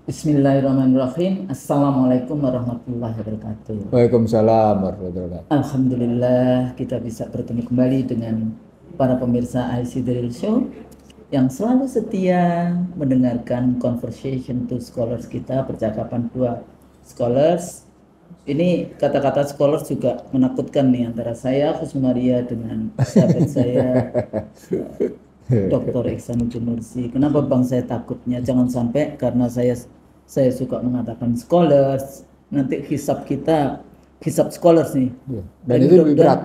Bismillahirrahmanirrahim. Assalamualaikum warahmatullahi wabarakatuh. Waalaikumsalam warahmatullahi wabarakatuh. Alhamdulillah kita bisa bertemu kembali dengan para pemirsa IC Drill Show yang selalu setia mendengarkan conversation to scholars kita, percakapan dua scholars. Ini kata-kata scholars juga menakutkan nih antara saya Husnu Maria dengan sahabat saya Dr. Ihsanuddin Nursi. Kenapa Bang saya takutnya? Jangan sampai karena saya suka mengatakan scholars, nanti hisab kita hisab scholars nih. Ya, dan Dan itu lebih berat.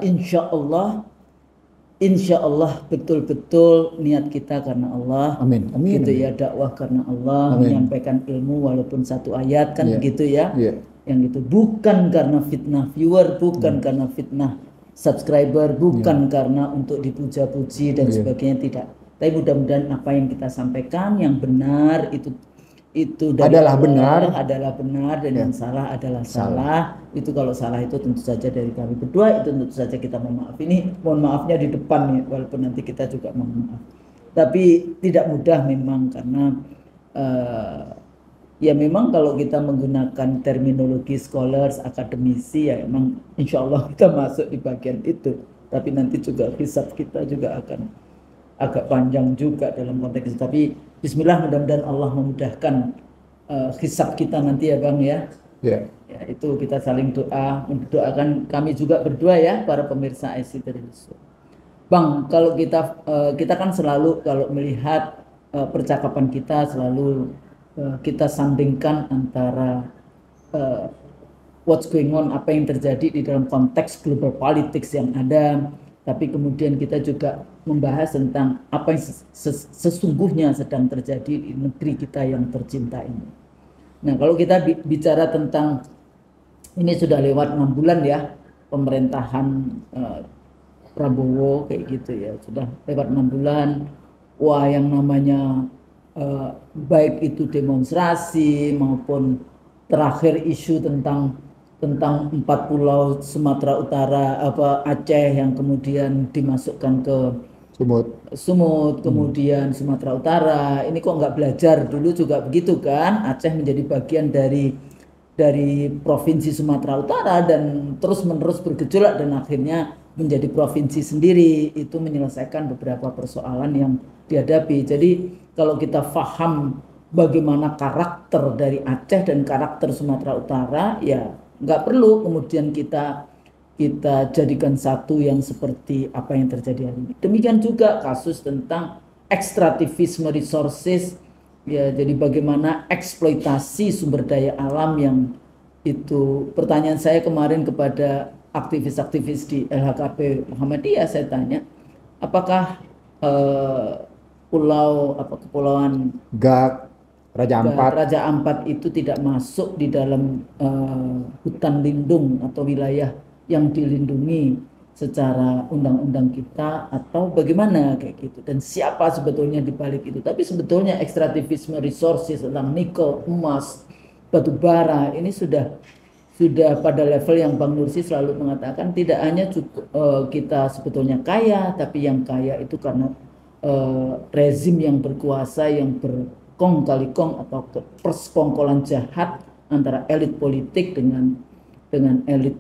insya Allah betul-betul niat kita karena Allah. Amin. Amin. Gitu Amin. ya, dakwah karena Allah, Amin. menyampaikan ilmu walaupun satu ayat kan Ya. begitu ya. Ya. Yang itu bukan karena fitnah viewer, bukan karena fitnah subscriber, bukan karena untuk dipuja-puji dan sebagainya, tidak. Tapi mudah-mudahan apa yang kita sampaikan yang benar itu dari Adalah benar dan yang salah adalah salah. Itu kalau salah itu tentu saja dari kami berdua, itu tentu saja kita mohon maaf. Ini mohon maafnya di depan nih, walaupun nanti kita juga mohon maaf. Tapi tidak mudah memang karena ya memang kalau kita menggunakan terminologi scholars, akademisi, ya memang insya Allah kita masuk di bagian itu. Tapi nanti juga hisab kita juga akan agak panjang juga dalam konteks itu. Tapi Bismillah, mudah-mudahan Allah memudahkan hisab kita nanti ya Bang ya. Ya. Ya, itu kita saling doa, mendoakan kami juga berdua ya para pemirsa IC Terus. Bang, kalau kita kan selalu kalau melihat percakapan kita selalu kita sandingkan antara what's going on, apa yang terjadi di dalam konteks global politics yang ada, tapi kemudian kita juga membahas tentang apa yang sesungguhnya sedang terjadi di negeri kita yang tercinta ini. Nah, kalau kita bicara tentang ini sudah lewat 6 bulan ya pemerintahan Prabowo kayak gitu ya, sudah lewat 6 bulan. Wah, yang namanya baik itu demonstrasi maupun terakhir isu tentang 4 pulau Sumatera Utara, Aceh yang kemudian dimasukkan ke Sumut, kemudian Sumatera Utara. Ini kok nggak belajar dulu juga begitu kan? Aceh menjadi bagian dari provinsi Sumatera Utara dan terus-menerus bergejolak dan akhirnya menjadi provinsi sendiri. Itu menyelesaikan beberapa persoalan yang dihadapi. Jadi kalau kita paham bagaimana karakter dari Aceh dan karakter Sumatera Utara, ya nggak perlu kemudian kita jadikan satu yang seperti apa yang terjadi hari ini. Demikian juga kasus tentang ekstraktivisme resources, ya, jadi bagaimana eksploitasi sumber daya alam yang itu. Pertanyaan saya kemarin kepada aktivis-aktivis di LHKP Muhammadiyah, saya tanya apakah kepulauan Gak, Raja Ampat itu tidak masuk di dalam hutan lindung atau wilayah yang dilindungi secara undang-undang kita atau bagaimana kayak gitu, dan siapa sebetulnya di balik itu. Tapi sebetulnya ekstraktivisme resources tentang nikel, emas, batu bara ini sudah pada level yang Bang Nursi selalu mengatakan tidak hanya cukup kita sebetulnya kaya, tapi yang kaya itu karena rezim yang berkuasa yang berkong kali kong atau persekongkolan jahat antara elit politik dengan elit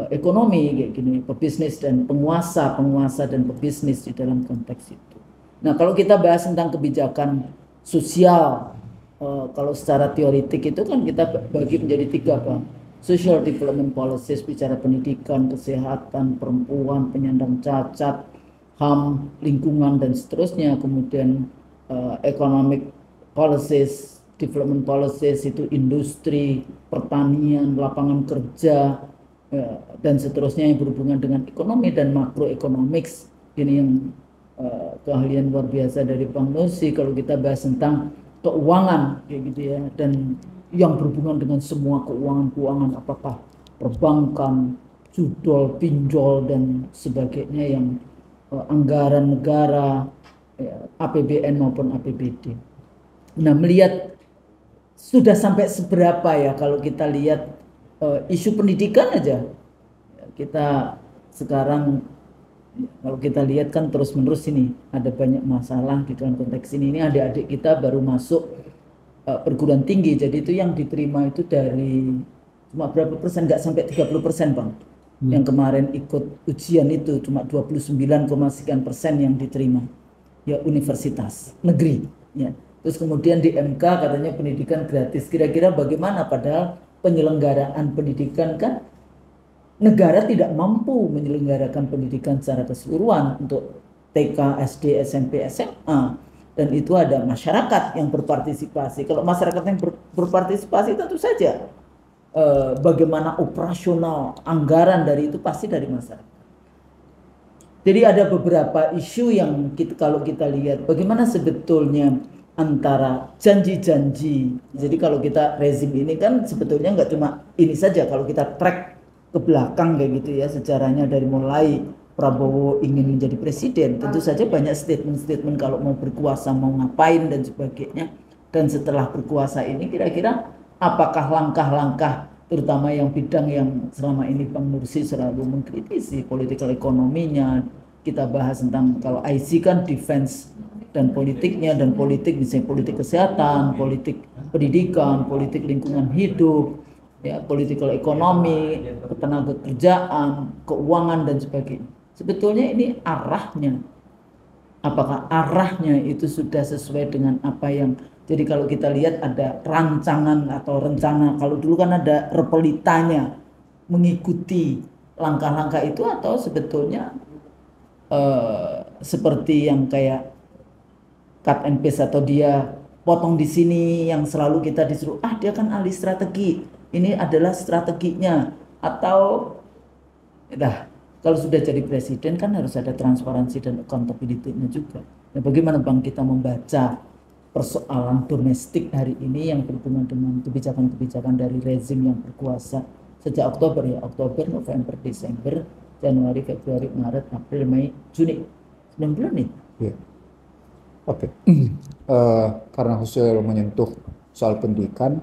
ekonomi kayak gini, pebisnis dan penguasa dan pebisnis di dalam konteks itu. Nah, kalau kita bahas tentang kebijakan sosial, kalau secara teoritik itu kan kita bagi menjadi 3 Bang. Social development policies, bicara pendidikan, kesehatan, perempuan, penyandang cacat, HAM, lingkungan dan seterusnya. Kemudian economic policies, development policies itu industri, pertanian, lapangan kerja, dan seterusnya yang berhubungan dengan ekonomi dan makroeconomics. Ini yang keahlian luar biasa dari Bang Nursi kalau kita bahas tentang keuangan kayak gitu ya, dan yang berhubungan dengan semua keuangan, apakah perbankan, judol, pinjol dan sebagainya, yang anggaran negara, APBN maupun APBD. Nah, melihat sudah sampai seberapa ya kalau kita lihat isu pendidikan aja, kita sekarang kalau kita lihat kan terus menerus ini ada banyak masalah di dalam konteks ini. Adik-adik kita baru masuk perguruan tinggi. Jadi itu yang diterima itu dari cuma berapa persen, nggak sampai 30% Bang. Yang kemarin ikut ujian itu cuma 29, sekian persen yang diterima. Ya universitas negeri. Ya. Terus kemudian di MK katanya pendidikan gratis. Kira-kira bagaimana, padahal penyelenggaraan pendidikan kan negara tidak mampu menyelenggarakan pendidikan secara keseluruhan untuk TK, SD, SMP, SMA. Dan itu ada masyarakat yang berpartisipasi. Kalau masyarakat yang berpartisipasi tentu saja bagaimana operasional anggaran dari itu pasti dari masyarakat. Jadi ada beberapa isu yang kalau kita lihat bagaimana sebetulnya antara janji-janji. Jadi kalau kita rezim ini kan sebetulnya nggak cuma ini saja. Kalau kita track ke belakang kayak gitu ya, sejarahnya dari mulai Prabowo ingin menjadi presiden, tentu saja banyak statement-statement kalau mau berkuasa mau ngapain dan sebagainya. Dan setelah berkuasa ini kira-kira apakah langkah-langkah terutama yang bidang yang selama ini Bang Nursi selalu mengkritisi political ekonominya, kita bahas tentang kalau IC kan defense dan politiknya, dan politik misalnya politik kesehatan, politik pendidikan, politik lingkungan hidup, ya, political ekonomi, ketenaga kerjaan, keuangan dan sebagainya. Sebetulnya ini arahnya, apakah arahnya itu sudah sesuai dengan apa yang, jadi kalau kita lihat ada rancangan atau rencana, kalau dulu kan ada repelitanya mengikuti langkah-langkah itu, atau sebetulnya seperti yang kayak cut and paste atau dia potong di sini yang selalu kita disuruh, dia kan ahli strategi, ini adalah strateginya, atau kalau sudah jadi presiden kan harus ada transparansi dan accountability-nya juga. Nah, bagaimana Bang kita membaca persoalan domestik hari ini yang berhubungan dengan kebijakan-kebijakan dari rezim yang berkuasa sejak Oktober ya, Oktober, November, Desember, Januari, Februari, Maret, April, Mei, Juni, 9 bulan nih. Ya. Oke. Karena khususnya menyentuh soal pendidikan,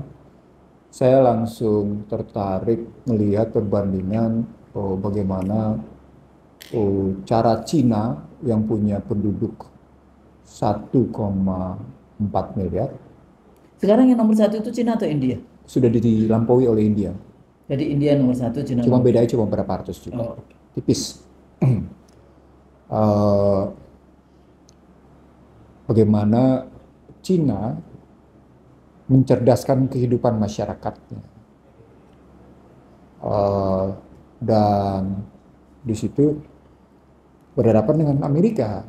saya langsung tertarik melihat perbandingan bagaimana cara Cina yang punya penduduk 1,4 miliar. Sekarang yang nomor 1 itu Cina atau India? Sudah dilampaui oleh India. Jadi India nomor 1, Cina cuma nomor bedanya cuma berapa ratus juta. Tipis. Bagaimana Cina mencerdaskan kehidupan masyarakatnya. Dan di situ berhadapan dengan Amerika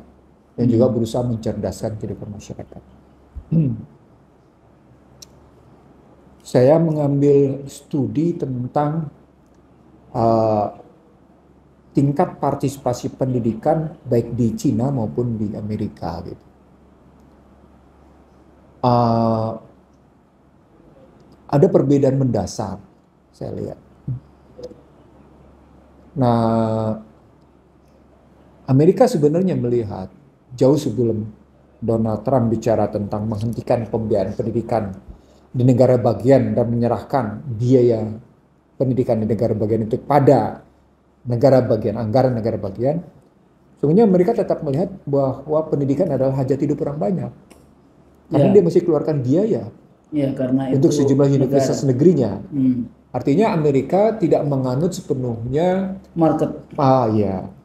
yang juga berusaha mencerdaskan kehidupan masyarakat. Saya mengambil studi tentang tingkat partisipasi pendidikan baik di Cina maupun di Amerika gitu. Ada perbedaan mendasar saya lihat. Nah, Amerika sebenarnya melihat jauh sebelum Donald Trump bicara tentang menghentikan pembiayaan pendidikan di negara bagian dan menyerahkan biaya pendidikan di negara bagian itu pada negara bagian, anggaran negara bagian. Sebenarnya Amerika tetap melihat bahwa pendidikan adalah hajat hidup orang banyak. Karena dia mesti keluarkan biaya karena untuk itu sejumlah universitas negerinya. Artinya Amerika tidak menganut sepenuhnya market,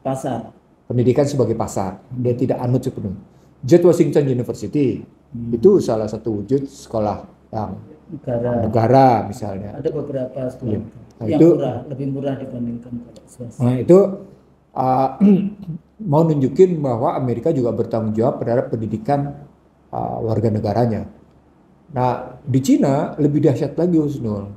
pasar. Pendidikan sebagai pasar. Dia tidak anut sepenuhnya. George Washington University itu salah satu wujud sekolah yang negara misalnya. Ada beberapa sekolah yang itu lebih murah dibandingkan swasta. Nah itu mau nunjukin bahwa Amerika juga bertanggung jawab terhadap pendidikan warga negaranya. Nah di Cina lebih dahsyat lagi Husnul.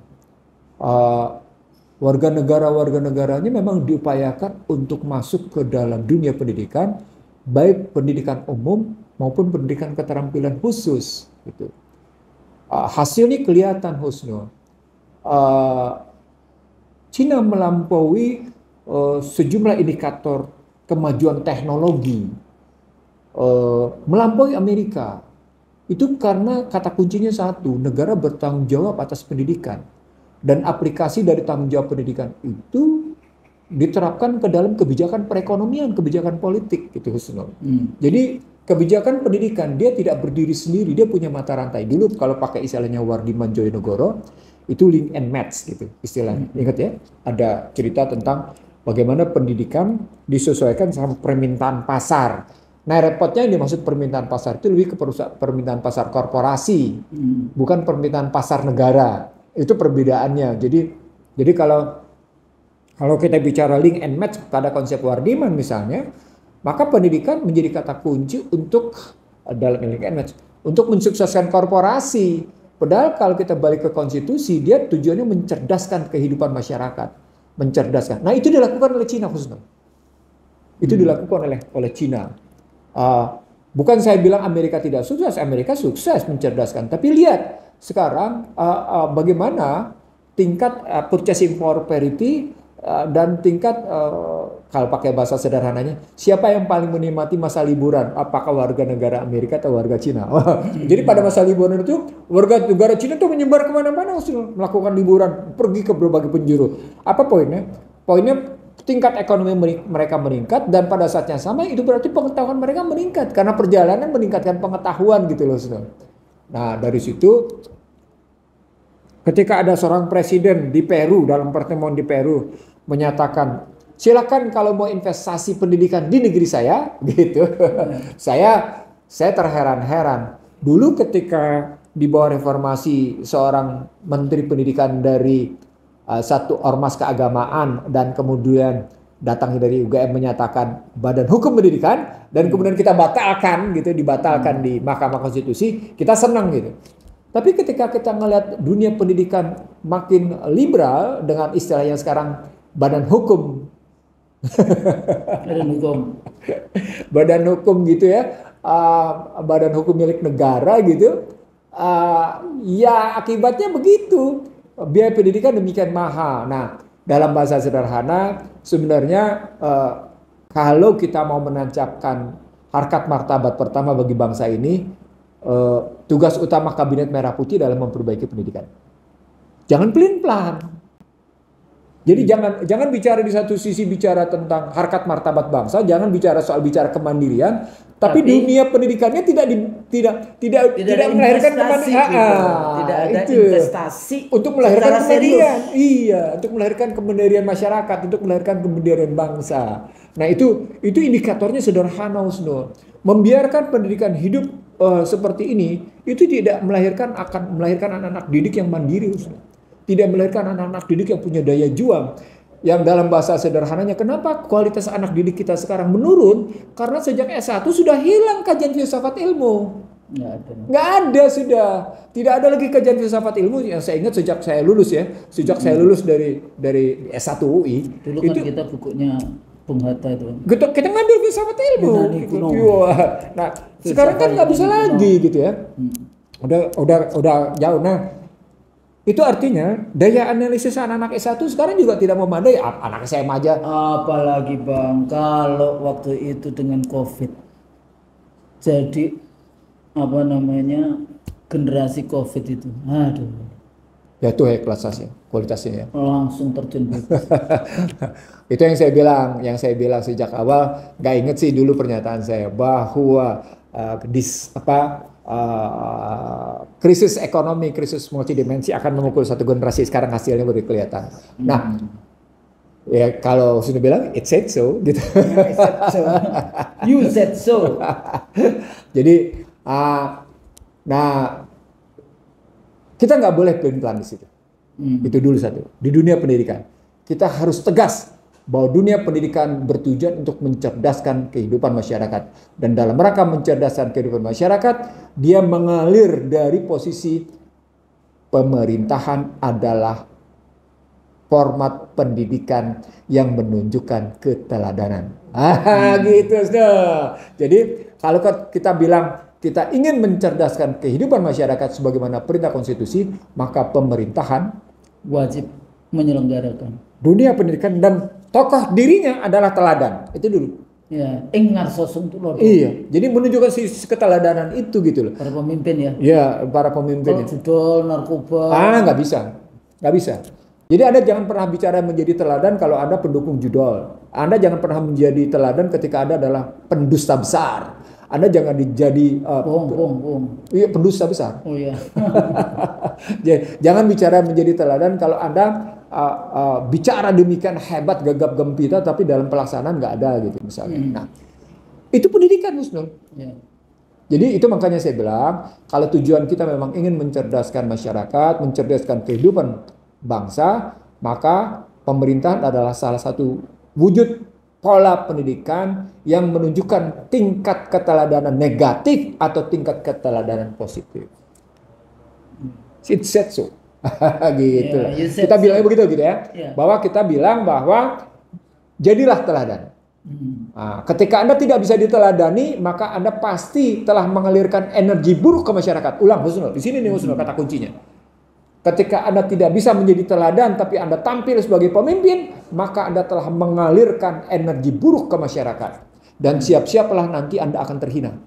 Warga negaranya memang diupayakan untuk masuk ke dalam dunia pendidikan, baik pendidikan umum maupun pendidikan keterampilan khusus. Gitu. Hasilnya kelihatan Husnul. Cina melampaui sejumlah indikator kemajuan teknologi, melampaui Amerika. Itu karena kata kuncinya satu, negara bertanggung jawab atas pendidikan. Dan aplikasi dari tanggung jawab pendidikan itu diterapkan ke dalam kebijakan perekonomian, kebijakan politik gitu Husnul. Jadi kebijakan pendidikan dia tidak berdiri sendiri, dia punya mata rantai. Dulu kalau pakai istilahnya Wardiman Joyonegoro, itu link and match gitu istilahnya. Ingat ya, ada cerita tentang bagaimana pendidikan disesuaikan sama permintaan pasar. Nah, repotnya yang dimaksud permintaan pasar itu lebih ke permintaan pasar korporasi, bukan permintaan pasar negara. Itu perbedaannya. Jadi kalau kita bicara link and match pada konsep Wardiman misalnya, maka pendidikan menjadi kata kunci untuk dalam link and match untuk mensukseskan korporasi. Padahal kalau kita balik ke konstitusi, dia tujuannya mencerdaskan kehidupan masyarakat, mencerdaskan. Nah, itu dilakukan oleh Cina khususnya. Itu dilakukan oleh Cina. Bukan saya bilang Amerika tidak sukses, Amerika sukses mencerdaskan. Tapi lihat sekarang bagaimana tingkat purchasing power parity dan tingkat kalau pakai bahasa sederhananya, siapa yang paling menikmati masa liburan? Apakah warga negara Amerika atau warga Cina? Jadi pada masa liburan itu warga negara Cina itu menyebar kemana-mana melakukan liburan, pergi ke berbagai penjuru. Apa poinnya? Poinnya tingkat ekonomi mereka meningkat dan pada saat yang sama itu berarti pengetahuan mereka meningkat karena perjalanan meningkatkan pengetahuan gitu loh. Nah dari situ ketika ada seorang presiden di Peru dalam pertemuan di Peru menyatakan silakan kalau mau investasi pendidikan di negeri saya gitu. Saya terheran-heran. Dulu ketika di bawah reformasi seorang menteri pendidikan dari satu ormas keagamaan dan kemudian datang dari UGM menyatakan Badan Hukum Pendidikan dan kemudian kita batalkan gitu, dibatalkan di Mahkamah Konstitusi, kita senang gitu. Tapi ketika kita ngelihat dunia pendidikan makin liberal dengan istilah yang sekarang Badan Hukum Badan Hukum gitu ya, Badan Hukum milik negara gitu, ya akibatnya begitu. Biaya pendidikan demikian mahal. Nah, dalam bahasa sederhana, sebenarnya kalau kita mau menancapkan harkat martabat pertama bagi bangsa ini, tugas utama Kabinet Merah Putih dalam memperbaiki pendidikan. Jangan pelin-pelan. Jadi jangan bicara di satu sisi bicara tentang harkat martabat bangsa, jangan bicara soal bicara kemandirian, tapi dunia pendidikannya tidak melahirkan kemandirian. Tidak ada investasi untuk melahirkan kemandirian. Iya, untuk melahirkan kemandirian masyarakat, untuk melahirkan kemandirian bangsa. Nah, itu indikatornya sederhana, Husnul. Membiarkan pendidikan hidup seperti ini itu tidak akan melahirkan anak-anak didik yang mandiri, Husnul. Tidak melahirkan anak-anak didik yang punya daya juang. Yang dalam bahasa sederhananya, kenapa kualitas anak didik kita sekarang menurun? Karena sejak S1 sudah hilang kajian filsafat ilmu. Nggak ada sudah. Tidak ada lagi kajian filsafat ilmu yang saya ingat sejak saya lulus ya. Sejak saya lulus dari S1 UI. Dulu kan kita bukunya Bung Hatta itu. Kita ngambil filsafat ilmu. Nah, sekarang kan nggak bisa lagi gitu ya. Udah jauh. Nah, itu artinya daya analisis anak-anak S1 sekarang juga tidak memadai. Anak SMA aja. Apalagi Bang, kalau waktu itu dengan COVID. Jadi generasi COVID itu. Aduh. Ya itu kualitasnya ya. Langsung terjun bebas. Itu yang saya bilang sejak awal. Gak inget sih dulu pernyataan saya bahwa krisis ekonomi, krisis multidimensi akan memukul satu generasi. Sekarang hasilnya baru kelihatan. Nah, ya kalau sudah bilang it said so gitu. I said so. You said so. Jadi, nah kita nggak boleh pelan-pelan di situ. Itu dulu satu. Di dunia pendidikan kita harus tegas bahwa dunia pendidikan bertujuan untuk mencerdaskan kehidupan masyarakat. Dan dalam rangka mencerdaskan kehidupan masyarakat, dia mengalir dari posisi pemerintahan adalah format pendidikan yang menunjukkan keteladanan. Gitu. Jadi kalau kita bilang kita ingin mencerdaskan kehidupan masyarakat sebagaimana perintah konstitusi, maka pemerintahan wajib menyelenggarakan dunia pendidikan dan tokoh dirinya adalah teladan. Itu dulu. Ya, ingat sosok itu loh. Iya, jadi menunjukkan sisi keteladanan itu gitu loh. Para pemimpin ya. Iya, para pemimpin. Judul narkoba. Nggak bisa. Jadi Anda jangan pernah bicara menjadi teladan kalau Anda pendukung judol. Anda jangan pernah menjadi teladan ketika Anda adalah pendusta besar. Anda jangan jadi iya, pendusta besar. Oh ya. Jangan bicara menjadi teladan kalau Anda bicara demikian hebat, gagap gempita, tapi dalam pelaksanaan nggak ada gitu misalnya. Nah, itu pendidikan, Husnul. Ya. Jadi itu makanya saya bilang, kalau tujuan kita memang ingin mencerdaskan masyarakat, mencerdaskan kehidupan bangsa, maka pemerintahan adalah salah satu wujud pola pendidikan yang menunjukkan tingkat keteladanan negatif atau tingkat keteladanan positif. It said so. Gitu. Kita bilangnya begitu gitu ya. Bahwa kita bilang bahwa jadilah teladan. Nah, ketika Anda tidak bisa diteladani, maka Anda pasti telah mengalirkan energi buruk ke masyarakat. Ulang, Husnul. Di sini nih Husnul kata kuncinya. Ketika Anda tidak bisa menjadi teladan, tapi Anda tampil sebagai pemimpin, maka Anda telah mengalirkan energi buruk ke masyarakat. Dan siap-siaplah nanti Anda akan terhina.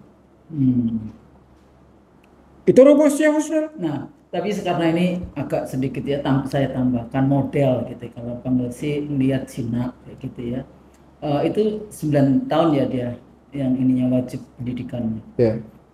Itu rumusnya, Husnul. Nah, tapi karena ini agak sedikit ya, saya tambahkan model gitu. Kalau Bang Lesi melihat Cina kayak gitu ya. Itu 9 tahun ya dia yang ininya wajib pendidikannya.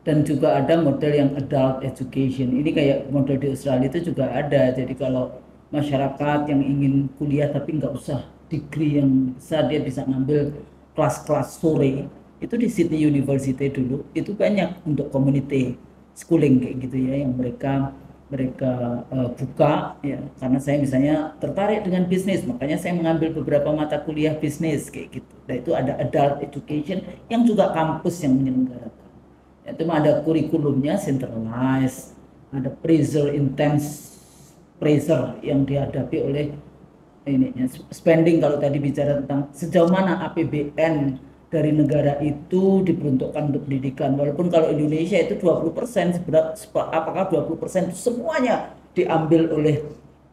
Dan juga ada model yang adult education. Ini kayak model di Australia itu juga ada. Jadi kalau masyarakat yang ingin kuliah tapi nggak usah degree yang besar, dia bisa ngambil kelas-kelas sore. Itu di Sydney University dulu. Itu banyak untuk community schooling kayak gitu ya, yang mereka buka ya, karena saya misalnya tertarik dengan bisnis, makanya saya mengambil beberapa mata kuliah bisnis kayak gitu. Nah itu ada adult education yang juga kampus yang menyelenggarakan. Itu ada kurikulumnya centralized, ada pressure, intense pressure yang dihadapi oleh ini spending. Kalau tadi bicara tentang sejauh mana APBN dari negara itu diperuntukkan untuk pendidikan, walaupun kalau Indonesia itu 20%, apakah 20% semuanya diambil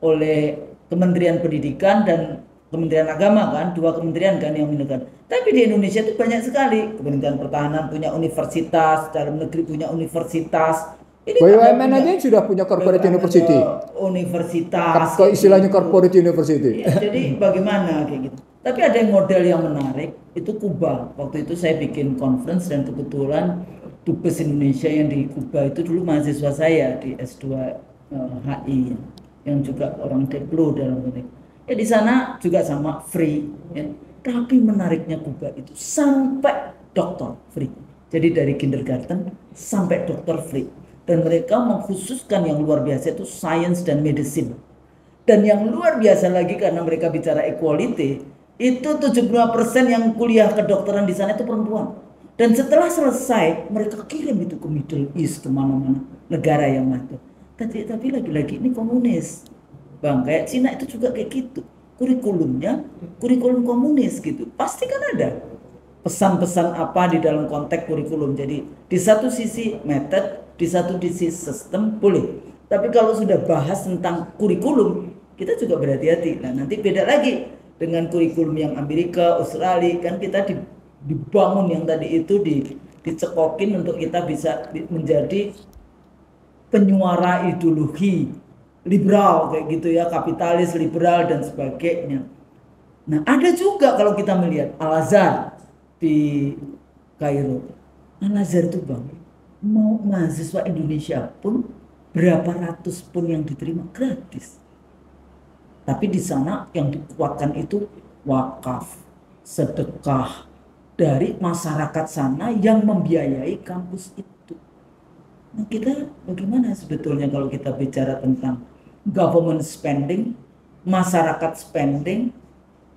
oleh Kementerian Pendidikan dan Kementerian Agama kan, dua kementerian kan yang menentukan. Tapi di Indonesia itu banyak sekali. Kementerian Pertahanan punya universitas, dalam negeri punya universitas. Ini BUMN aja yang sudah punya corporate university. Universitas. Istilahnya corporate university. Ya, jadi bagaimana kayak gitu. Tapi ada yang model yang menarik, itu Kuba. Waktu itu saya bikin conference dan kebetulan Dubes Indonesia yang di Kuba itu dulu mahasiswa saya di S2 HI, yang juga orang Deplo dalam konteks. Ya di sana juga sama free, ya. Tapi menariknya Kuba itu sampai doktor free. Jadi dari kindergarten sampai doktor free. Dan mereka mengkhususkan yang luar biasa itu science dan medicine. Dan yang luar biasa lagi karena mereka bicara equality, itu 75% yang kuliah kedokteran di sana itu perempuan. Dan setelah selesai mereka kirim itu ke Middle East, kemana-mana negara yang maju. Tapi lagi-lagi ini komunis, Bang. Kayak Cina itu juga kayak gitu. Kurikulumnya kurikulum komunis gitu. Pasti kan ada pesan-pesan apa di dalam konteks kurikulum. Jadi di satu sisi method, di satu sisi sistem boleh. Tapi kalau sudah bahas tentang kurikulum, kita juga berhati-hati. Nah nanti beda lagi dengan kurikulum yang Amerika, Australia, kan kita dibangun yang tadi itu dicekokin untuk kita bisa menjadi penyuara ideologi liberal kayak gitu ya, kapitalis liberal dan sebagainya. Nah ada juga kalau kita melihat Al-Azhar di Kairo. Al-Azhar itu Bang, mau mahasiswa Indonesia pun berapa ratus pun yang diterima gratis. Tapi di sana yang dikuatkan itu wakaf, sedekah dari masyarakat sana yang membiayai kampus itu. Nah kita bagaimana sebetulnya kalau kita bicara tentang government spending, masyarakat spending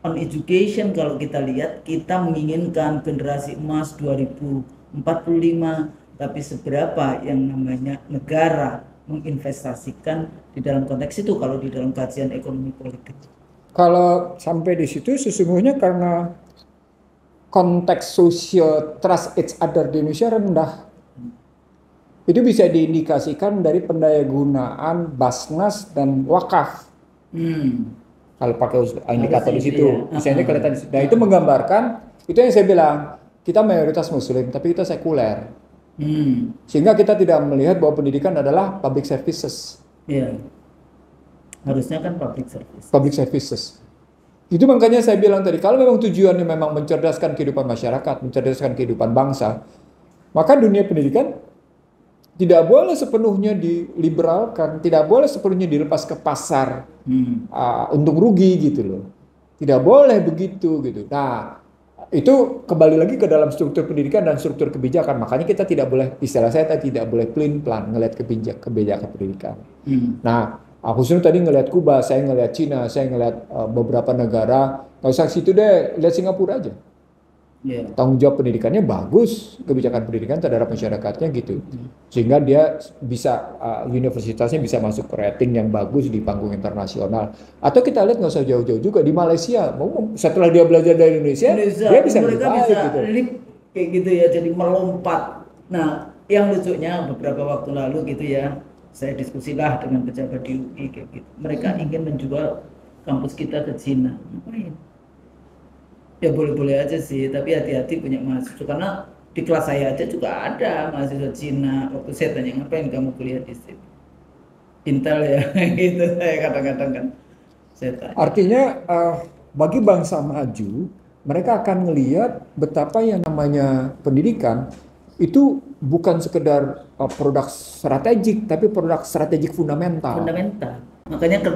on education? Kalau kita lihat, kita menginginkan generasi emas 2045, tapi seberapa yang namanya negara menginvestasikan di dalam konteks itu kalau di dalam kajian ekonomi politik? Kalau sampai di situ sesungguhnya karena konteks social trust each other di Indonesia rendah. Itu bisa diindikasikan dari pendayagunaan Basnas dan wakaf. Kalau pakai indikator di situ, misalnya kelihatan di situ. Nah itu menggambarkan, itu yang saya bilang, kita mayoritas Muslim, tapi kita sekuler. Sehingga kita tidak melihat bahwa pendidikan adalah public services. Iya. Harusnya kan public service. Public services. Itu makanya saya bilang tadi, kalau memang tujuannya memang mencerdaskan kehidupan masyarakat, mencerdaskan kehidupan bangsa, Maka dunia pendidikan tidak boleh sepenuhnya diliberalkan, tidak boleh sepenuhnya dilepas ke pasar untung rugi gitu loh. Tidak boleh begitu gitu. Nah, itu kembali lagi ke dalam struktur pendidikan dan struktur kebijakan. Makanya kita tidak boleh, istilah saya tadi, tidak boleh pelin-pelan ngelihat kebijakan pendidikan. Nah, khususnya tadi ngelihat Kuba, saya ngelihat Cina, saya ngelihat beberapa negara. Nggak usah situ deh, lihat Singapura aja. Tanggung jawab pendidikannya bagus, kebijakan pendidikan terhadap masyarakatnya gitu, sehingga dia bisa universitasnya bisa masuk ke rating yang bagus di panggung internasional. Atau kita lihat nggak usah jauh-jauh juga di Malaysia, setelah dia belajar dari Indonesia dia bisa lebih baik gitu. Kayak gitu ya, jadi melompat. Nah, yang lucunya beberapa waktu lalu gitu ya, saya diskusilah dengan pejabat di UI kayak gitu. Mereka ingin menjual kampus kita ke Cina. Ngapain? Ya boleh-boleh aja sih, tapi hati-hati punya mahasiswa, karena di kelas saya aja juga ada mahasiswa Cina. Waktu saya tanya, ngapain kamu kuliah di sini? Intel ya, gitu saya kadang-kadang kan saya tanya. Artinya bagi bangsa maju, mereka akan melihat betapa yang namanya pendidikan itu bukan sekedar produk strategik, tapi produk strategik fundamental. Makanya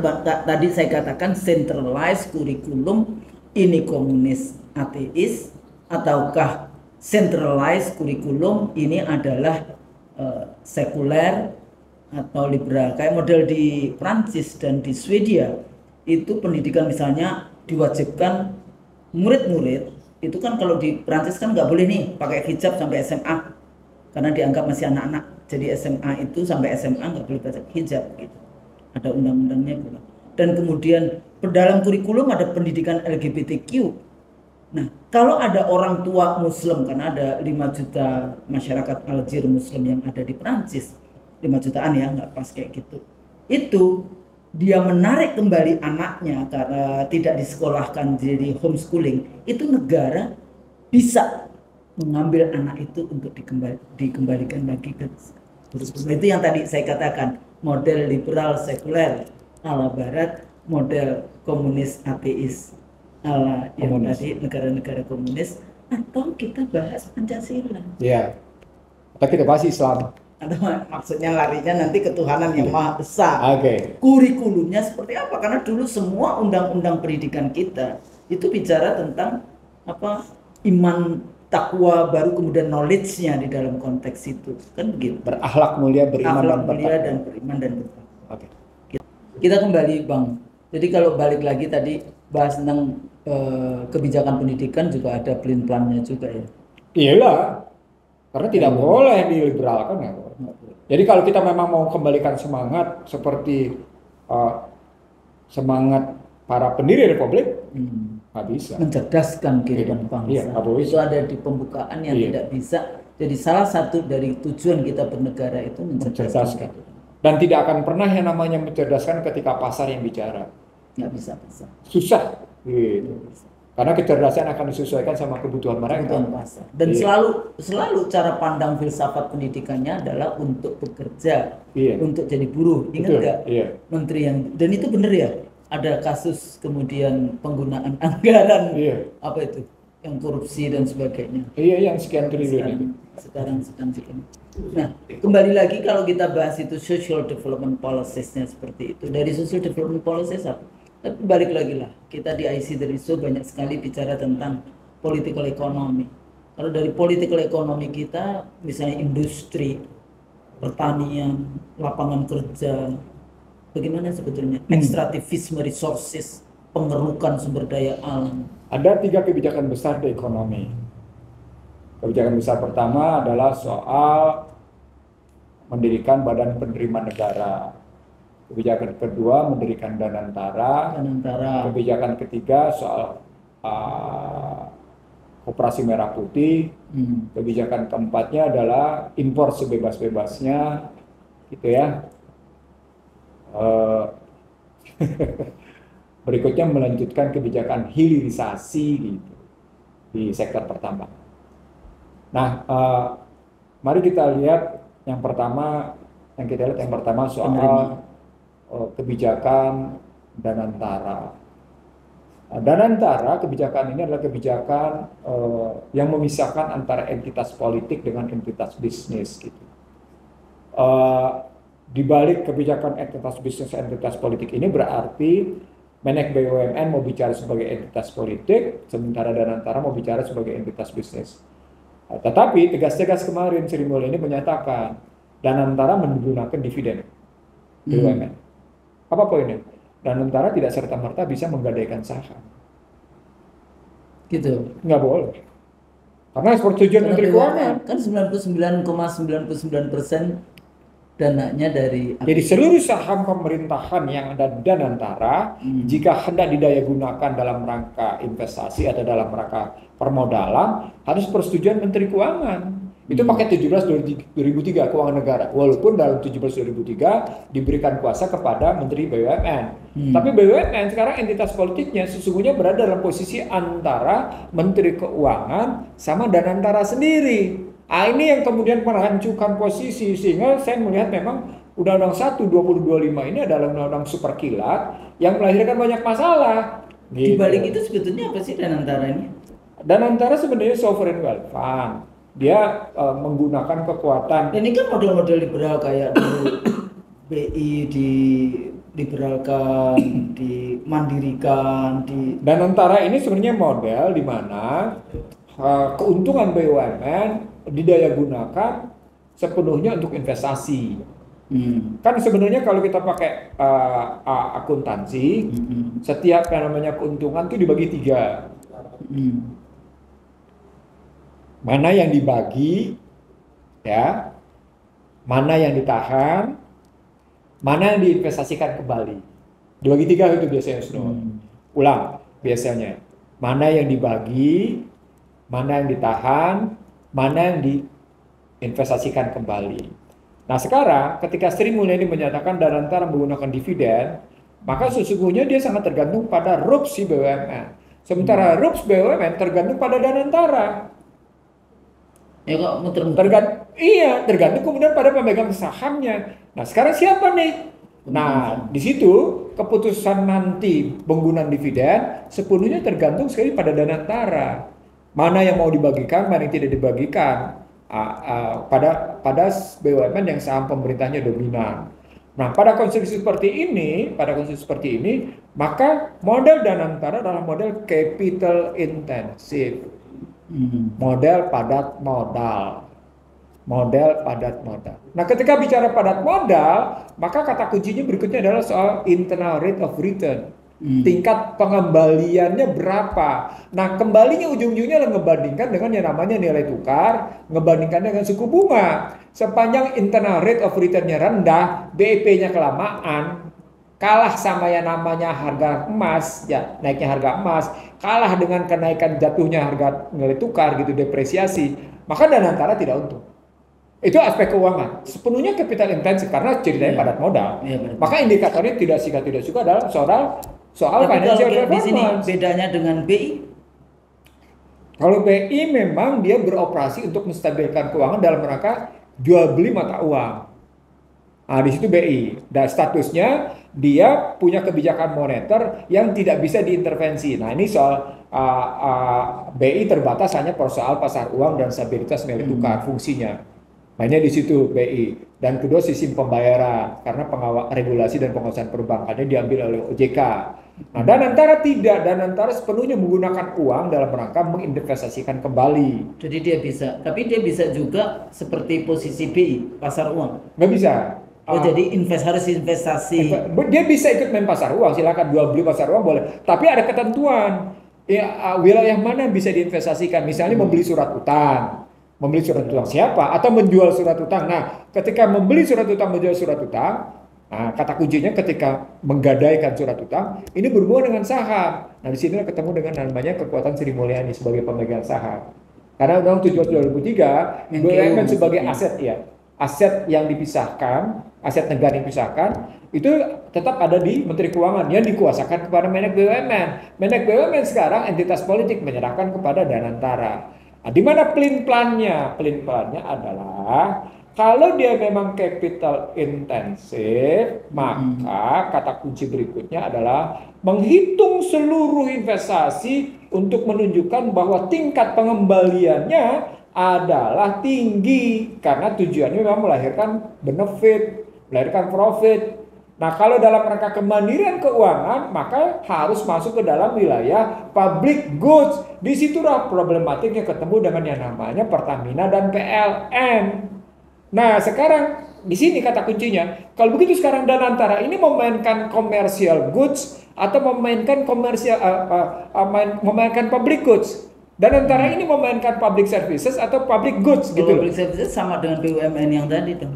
tadi saya katakan centralized kurikulum ini komunis ateis, ataukah centralized kurikulum ini adalah sekuler atau liberal. Kayak model di Prancis dan di Swedia itu pendidikan misalnya diwajibkan murid-murid itu kan, kalau di Prancis kan nggak boleh nih pakai hijab sampai SMA karena dianggap masih anak-anak. Jadi SMA itu sampai SMA nggak boleh pakai hijab gitu. Ada undang-undangnya pula. Dan kemudian dalam kurikulum ada pendidikan LGBTQ. Nah, kalau ada orang tua Muslim, karena ada 5 juta masyarakat Aljazair Muslim yang ada di Prancis, 5 jutaan ya, nggak pas kayak gitu. Itu dia menarik kembali anaknya karena tidak disekolahkan jadi homeschooling, itu negara bisa mengambil anak itu untuk dikembalikan lagi ke kurikulum. Itu yang tadi saya katakan, model liberal sekuler ala barat, model komunis ateis ala yang tadi negara-negara komunis, atau kita bahas Pancasila. Iya. Atau kita bahas Islam. Atau maksudnya larinya nanti ketuhanan yang maha besar. Kurikulumnya seperti apa? Karena dulu semua undang-undang pendidikan kita itu bicara tentang apa? Iman, takwa, baru kemudian knowledge-nya di dalam konteks itu. Kan begitu. Berakhlak mulia, beriman dan beriman dan bertakwa. Kita kembali Bang. Jadi kalau balik lagi tadi bahas tentang kebijakan pendidikan juga ada plan-plannya juga ya. Iyalah, karena tidak boleh diliberalkan ya. Jadi kalau kita memang mau kembalikan semangat seperti semangat para pendiri republik, nggak bisa. Mencerdaskan kehidupan bangsa. Itu ada di pembukaan yang tidak bisa. Jadi salah satu dari tujuan kita bernegara itu mencerdaskan. Dan tidak akan pernah yang namanya mencerdaskan ketika pasar yang bicara. Nggak bisa. Susah. Gitu. Karena kecerdasan akan disesuaikan sama kebutuhan mereka. Pasar. Dan selalu cara pandang filsafat pendidikannya adalah untuk bekerja, untuk jadi buruh. Ingat nggak menteri yang, dan itu benar ya? Ada kasus kemudian penggunaan anggaran apa itu, yang korupsi dan sebagainya. Yang sekian triliun itu. Sekarang sedang sekian. Nah, kembali lagi kalau kita bahas itu social development policies-nya seperti itu. Dari social development policies apa? Tapi balik lagi lah, kita di IC dari ISO banyak sekali bicara tentang political economy. Kalau dari political economy kita, misalnya industri, pertanian, lapangan kerja, bagaimana sebetulnya ekstraktivisme resources, pengerukan sumber daya alam. Ada 3 kebijakan besar di ekonomi. Kebijakan besar pertama adalah soal mendirikan badan penerima negara. Kebijakan kedua mendirikan Danantara. Kebijakan ketiga soal Koperasi Merah Putih. Kebijakan keempatnya adalah impor sebebas-bebasnya, gitu ya. Berikutnya melanjutkan kebijakan hilirisasi gitu di sektor pertambangan. Nah, mari kita lihat yang pertama soal kebijakan Danantara. Danantara, kebijakan ini adalah kebijakan yang memisahkan antara entitas politik dengan entitas bisnis gitu. Di balik kebijakan entitas bisnis dan entitas politik ini berarti Menek BUMN mau bicara sebagai entitas politik, sementara Danantara mau bicara sebagai entitas bisnis. Tetapi tegas-tegas kemarin Sri Mulyani menyatakan Danantara menggunakan dividen BUMN. Apa poinnya? Danantara tidak serta-merta bisa menggadaikan saham. Gitu. Nggak boleh. Karena persetujuan Menteri Keuangan. Kan 99,99% dananya dari Jadi seluruh saham pemerintahan yang ada di Danantara, jika hendak didaya gunakan dalam rangka investasi atau dalam rangka permodalan, harus persetujuan Menteri Keuangan. Itu pakai 17 2003 Keuangan Negara. Walaupun dalam 17 2003 diberikan kuasa kepada Menteri BUMN. Tapi BUMN sekarang entitas politiknya sesungguhnya berada dalam posisi antara Menteri Keuangan sama Danantara sendiri. Ini yang kemudian menghancurkan posisi, sehingga saya melihat memang Undang-Undang 1 2025 ini adalah undang-undang super kilat yang melahirkan banyak masalah. Di balik itu sebetulnya apa sih Danantara ini? Danantara sebenarnya sovereign wealth fund. Dia menggunakan kekuatan. Ini kan model-model liberal kayak dulu BI liberalkan, dimandirikan, Danantara ini sebenarnya model di mana keuntungan BUMN didaya gunakan sepenuhnya untuk investasi. Kan sebenarnya kalau kita pakai akuntansi, setiap yang namanya keuntungan itu dibagi 3. Mana yang dibagi, ya, mana yang ditahan, mana yang diinvestasikan kembali. Dibagi 3 itu biasanya, Ulang, biasanya. Mana yang dibagi, mana yang ditahan, mana yang diinvestasikan kembali. Nah sekarang ketika Sri Mulyani menyatakan Danantara menggunakan dividen, maka sesungguhnya dia sangat tergantung pada RUPS si BUMN. Sementara RUPS BUMN tergantung pada Danantara. Ya kok muter-muter. Tergantung kemudian pada pemegang sahamnya. Nah sekarang siapa nih? Nah di situ keputusan nanti penggunaan dividen sepenuhnya tergantung sekali pada Danantara. Mana yang mau dibagikan, mana yang tidak dibagikan pada BUMN yang saham pemerintahnya dominan. Nah, pada konstruksi seperti ini, maka model Danantara adalah model capital intensive, model padat modal. Nah, ketika bicara padat modal, maka kata kuncinya berikutnya adalah soal internal rate of return. Tingkat pengembaliannya berapa? Nah, kembalinya ujung-ujungnya adalah ngebandingkan dengan yang namanya nilai tukar, ngebandingkan dengan suku bunga. Sepanjang internal rate of return-nya rendah, BEP-nya kelamaan, kalah sama yang namanya harga emas, ya naiknya harga emas, kalah dengan kenaikan jatuhnya harga nilai tukar gitu, depresiasi, maka Danantara tidak untung. Itu aspek keuangan, sepenuhnya capital intensive karena ceritanya padat modal. Maka indikatornya tidak suka adalah soal financial performance. Di sini bedanya dengan BI? Kalau BI memang dia beroperasi untuk menstabilkan keuangan dalam rangka jual beli mata uang. Nah, di situ BI. Dan statusnya dia punya kebijakan moneter yang tidak bisa diintervensi. Nah, ini soal BI terbatas hanya soal pasar uang dan stabilitas nilai tukar fungsinya. Hanya di situ BI. Dan kedua sistem pembayaran karena regulasi dan pengawasan perbankannya diambil oleh OJK. Nah, Danantara tidak. Danantara sepenuhnya menggunakan uang dalam rangka menginvestasikan kembali. Jadi dia bisa, tapi dia bisa juga seperti posisi BI, pasar uang. Nggak bisa. Jadi harus investasi. Dia bisa ikut main pasar uang, silakan jual beli pasar uang boleh. Tapi ada ketentuan. Wilayah mana bisa diinvestasikan? Misalnya membeli surat utang. Membeli surat utang siapa? Atau menjual surat utang. Nah, ketika membeli surat utang, menjual surat utang, nah, kata kuncinya ketika menggadaikan surat utang, ini berhubungan dengan saham. Nah, di sini ketemu dengan namanya kekuatan Sri Mulyani sebagai pemegang saham. Karena Undang-Undang 17 2003, BUMN sebagai aset aset yang dipisahkan, aset negara yang dipisahkan, itu tetap ada di Menteri Keuangan yang dikuasakan kepada Menek BUMN. Menek BUMN sekarang entitas politik menyerahkan kepada Danantara. Nah, di mana pelin-pelannya? Pelin-pelannya adalah Kalau dia memang capital intensif, maka kata kunci berikutnya adalah menghitung seluruh investasi untuk menunjukkan bahwa tingkat pengembaliannya adalah tinggi karena tujuannya memang melahirkan benefit, melahirkan profit. Nah, kalau dalam rangka kemandirian keuangan, maka harus masuk ke dalam wilayah public goods. Disitulah problematiknya ketemu dengan yang namanya Pertamina dan PLN. Nah, sekarang di sini kata kuncinya. Kalau begitu sekarang Danantara ini memainkan commercial goods atau memainkan memainkan public goods. Danantara ini memainkan public services atau public goods gitu loh. Public services sama dengan BUMN yang tadi tuh.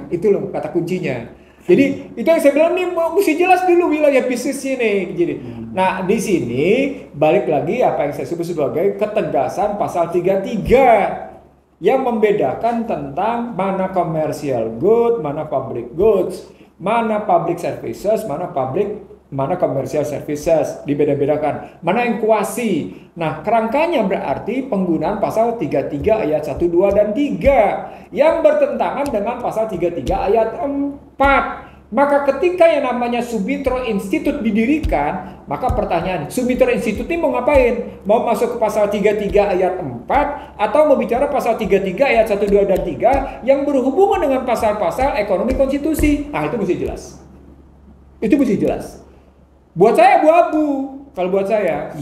Itu loh kata kuncinya. Jadi itu yang saya bilang nih mesti jelas dulu wilayah bisnisnya nih. Jadi, nah di sini balik lagi apa yang saya sebut sebagai ketegasan pasal 33 yang membedakan tentang mana commercial good, mana public goods, mana public services, mana commercial services, dibeda-bedakan. Mana yang kuasi. Nah, kerangkanya berarti penggunaan pasal 33 ayat 1, 2, dan 3 yang bertentangan dengan pasal 33 ayat 4. Maka ketika yang namanya Sumitra Institute didirikan, maka pertanyaan, Sumitra Institute ini mau ngapain? Mau masuk ke pasal 33 ayat 4 atau mau bicara pasal 33 ayat 1, 2, dan 3 yang berhubungan dengan pasal-pasal ekonomi konstitusi? Nah, itu mesti jelas. Itu mesti jelas. Buat saya abu-abu. Kalau buat saya,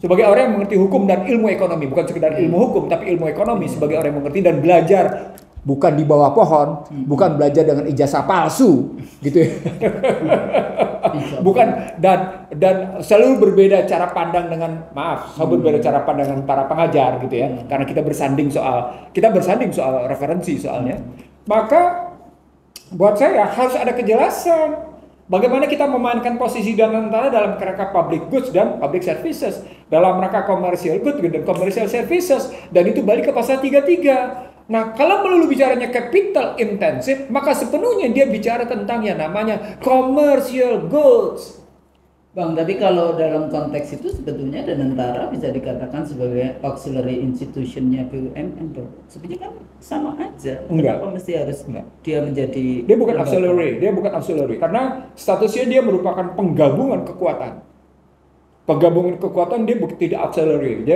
sebagai orang yang mengerti hukum dan ilmu ekonomi, bukan sekedar ilmu hukum, tapi ilmu ekonomi, sebagai orang yang mengerti dan belajar, bukan di bawah pohon, bukan belajar dengan ijazah palsu, gitu ya. Bukan dan selalu berbeda cara pandang dengan selalu berbeda cara pandang dengan para pengajar, gitu ya. Karena kita bersanding soal referensi soalnya. Maka buat saya harus ada kejelasan. Bagaimana kita memainkan posisi Danantara dalam kerangka public goods dan public services, dalam rangka commercial goods dan commercial services, dan itu balik ke pasal 33. Nah, kalau melulu bicaranya capital intensive, maka sepenuhnya dia bicara tentang yang namanya commercial goods. Bang, tapi kalau dalam konteks itu sebetulnya Danantara bisa dikatakan sebagai auxiliary institutionnya BUMN dong. Sebenarnya kan sama aja. Enggak. Kenapa mesti harus dia menjadi... Dia bukan auxiliary, karena statusnya dia merupakan penggabungan kekuatan. Penggabungan kekuatan dia tidak auxiliary.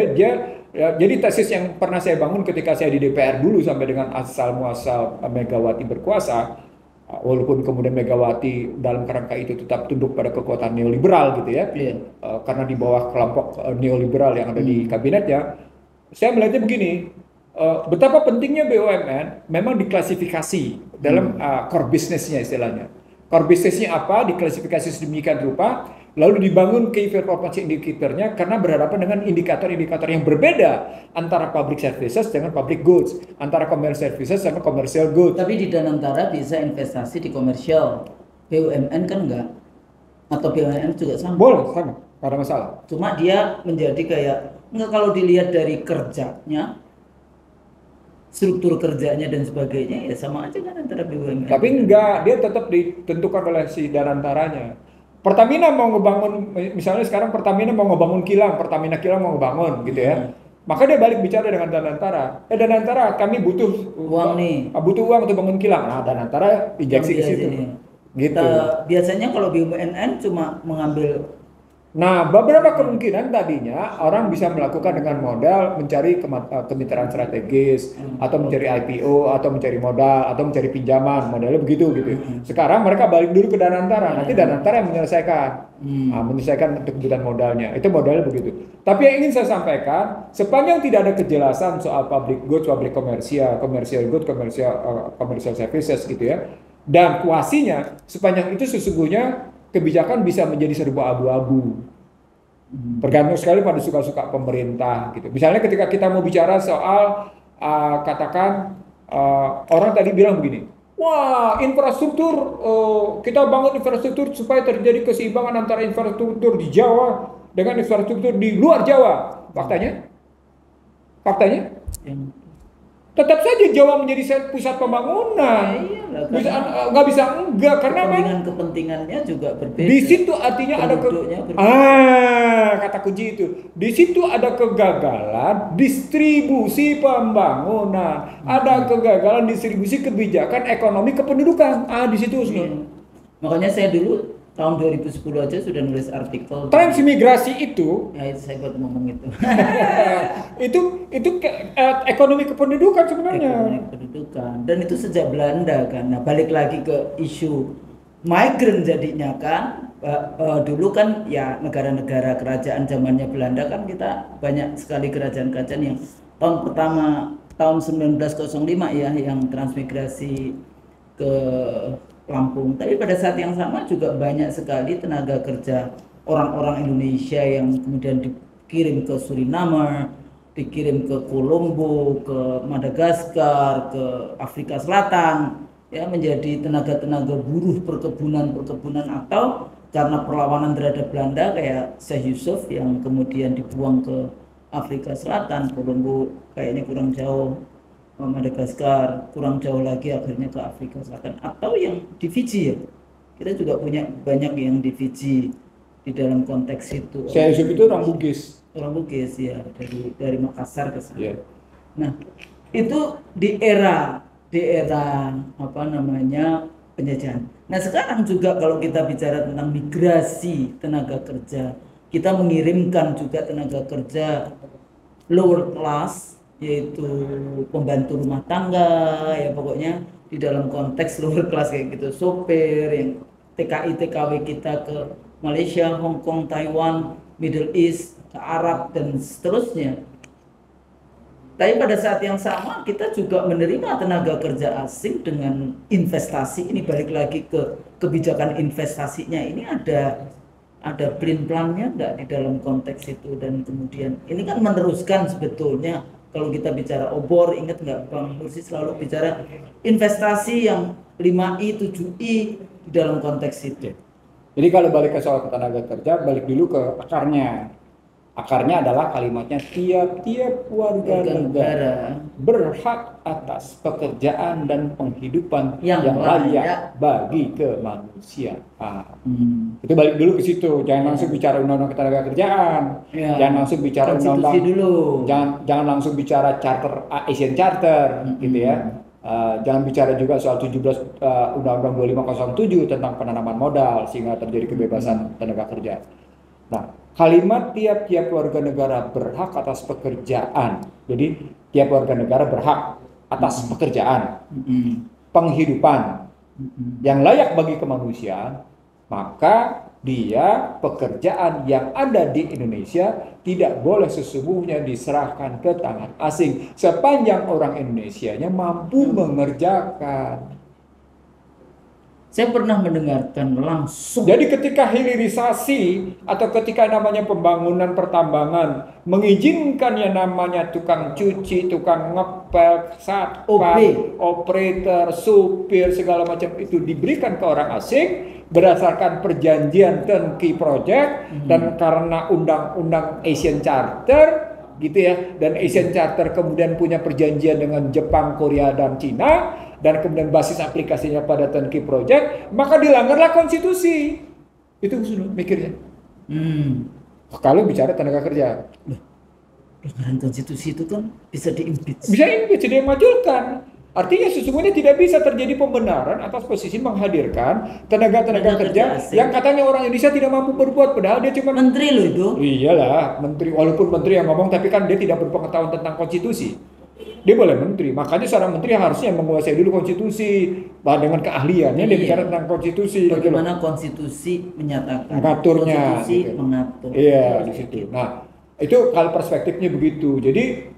Jadi tesis yang pernah saya bangun ketika saya di DPR dulu sampai dengan asal muasal Megawati berkuasa, walaupun kemudian Megawati dalam kerangka itu tetap tunduk pada kekuatan neoliberal gitu ya, karena di bawah kelompok neoliberal yang ada di kabinetnya, saya melihatnya begini, betapa pentingnya BUMN memang diklasifikasi dalam core business-nya istilahnya. Core business-nya apa, diklasifikasi sedemikian rupa, lalu dibangun key performance indicator-nya karena berhadapan dengan indikator-indikator yang berbeda antara public services dengan public goods, antara commercial services dengan commercial goods. Tapi di Danantara bisa investasi di komersial, BUMN kan enggak? Atau BUMN juga sama? Boleh, sama, tidak ada masalah. Cuma dia menjadi kayak, enggak, kalau dilihat dari kerjanya, struktur kerjanya dan sebagainya, ya sama aja kan antara BUMN. Tapi enggak, dia tetap ditentukan oleh si Danantaranya. Pertamina mau ngebangun, misalnya sekarang Pertamina mau ngebangun kilang, Pertamina kilang mau ngebangun gitu ya. Maka dia balik bicara dengan Danantara. Danantara, kami butuh uang nih. Butuh uang untuk bangun kilang. Nah, Danantara injeksi ke situ. Gitu. Biasanya kalau BUMN cuma mengambil. Nah, beberapa kemungkinan tadinya orang bisa melakukan dengan modal mencari kemitraan strategis, atau mencari IPO, atau mencari modal, atau mencari pinjaman, modalnya begitu gitu. Sekarang mereka balik dulu ke Danantara, nanti Danantara yang menyelesaikan untuk kebutuhan modalnya. Itu modalnya begitu. Tapi yang ingin saya sampaikan, sepanjang tidak ada kejelasan soal public goods, public commercial goods, commercial services gitu ya, dan kuasinya, sepanjang itu sesungguhnya kebijakan bisa menjadi serba abu-abu. Tergantung sekali pada suka-suka pemerintah gitu. Misalnya ketika kita mau bicara soal katakan orang tadi bilang begini, wah infrastruktur, kita bangun infrastruktur supaya terjadi keseimbangan antara infrastruktur di Jawa dengan infrastruktur di luar Jawa. Faktanya Tetap saja Jawa menjadi pusat pembangunan. Iyalah, Bisa karena nggak bisa enggak karena apa? kepentingannya juga berbeda. Di situ artinya ada Penduduknya berbeda. kata kunci itu. Di situ ada kegagalan distribusi pembangunan, ada kegagalan distribusi kebijakan ekonomi kependudukan. Di situ Iya. Makanya saya dulu tahun 2010 aja sudah nulis artikel. transmigrasi itu Ya itu saya buat ngomong itu. itu ekonomi kependudukan sebenarnya. Ekonomi kependudukan. Dan itu sejak Belanda kan. Nah, balik lagi ke isu migran jadinya kan. Dulu kan ya negara-negara kerajaan zamannya Belanda kan kita banyak sekali kerajaan-kerajaan yang tahun pertama tahun 1905 ya yang transmigrasi ke Lampung. Tapi pada saat yang sama juga banyak sekali tenaga kerja orang-orang Indonesia yang kemudian dikirim ke Suriname, dikirim ke Kolombo, ke Madagaskar, ke Afrika Selatan, ya menjadi tenaga-tenaga buruh perkebunan atau karena perlawanan terhadap Belanda kayak Syekh Yusuf yang kemudian dibuang ke Afrika Selatan, Kolombo kayaknya kurang jauh, Madagaskar kurang jauh lagi akhirnya ke Afrika Selatan, atau yang di Fiji ya, kita juga punya banyak yang di Fiji di dalam konteks itu. Saya Yusuf itu orang Bugis ya, dari Makassar ke sana. Yeah. Nah itu di era apa namanya penjajahan. Nah sekarang juga kalau kita bicara tentang migrasi tenaga kerja, kita mengirimkan juga tenaga kerja lower class, yaitu pembantu rumah tangga ya, pokoknya di dalam konteks lower class kayak gitu, sopir yang TKI TKW kita ke Malaysia, Hong Kong, Taiwan, Middle East, ke Arab dan seterusnya. Tapi pada saat yang sama kita juga menerima tenaga kerja asing dengan investasi. Ini balik lagi ke kebijakan investasinya, ini ada plan-plannya enggak di dalam konteks itu. Dan kemudian ini kan meneruskan sebetulnya. Kalau kita bicara obor, ingat nggak Bang Nursi selalu bicara investasi yang 5I, 7I di dalam konteks itu. Jadi kalau balik ke soal tenaga kerja, balik dulu ke akarnya. Akarnya adalah kalimatnya tiap-tiap warga negara berhak atas pekerjaan dan penghidupan yang layak bagi kemanusiaan. Itu balik dulu ke situ. Jangan langsung bicara undang-undang ketenaga kerjaan. Jangan langsung bicara undang-undang dulu. Jangan langsung bicara charter Asian Charter gitu ya. Jangan bicara juga soal 17 Undang-Undang 2507 tentang penanaman modal sehingga terjadi kebebasan tenaga kerja. Nah, kalimat tiap-tiap warga negara berhak atas pekerjaan. Jadi tiap warga negara berhak atas pekerjaan, penghidupan yang layak bagi kemanusiaan, maka dia pekerjaan yang ada di Indonesia tidak boleh sesungguhnya diserahkan ke tangan asing sepanjang orang Indonesianya mampu mengerjakan. Saya pernah mendengarkan langsung. Jadi ketika hilirisasi atau ketika namanya pembangunan pertambangan mengizinkan yang namanya tukang cuci, tukang ngepel, satpam, operator, supir, segala macam itu diberikan ke orang asing berdasarkan perjanjian turnkey project dan karena undang-undang Asian Charter gitu ya, dan Asian Charter kemudian punya perjanjian dengan Jepang, Korea, dan Cina, dan kemudian basis aplikasinya pada turnkey project, maka dilanggarlah konstitusi. Itu mikirnya. Kalau bicara tenaga kerja, pelanggaran konstitusi itu kan bisa diimpeach. Bisa impeach, dia maju-kan. Artinya sesungguhnya tidak bisa terjadi pembenaran atas posisi menghadirkan tenaga-tenaga kerja yang katanya orang Indonesia tidak mampu berbuat, padahal dia cuma menteri loh itu. Iyalah, menteri, walaupun menteri yang ngomong tapi kan dia tidak berpengetahuan tentang konstitusi. Dia boleh menteri, makanya seorang menteri harusnya menguasai dulu konstitusi, dengan keahliannya dia bicara tentang konstitusi. Bagaimana konstitusi menyatakan, mengaturnya, konstitusi gitu. Mengatur. Iya, di situ. Nah, itu kalau perspektifnya begitu. Jadi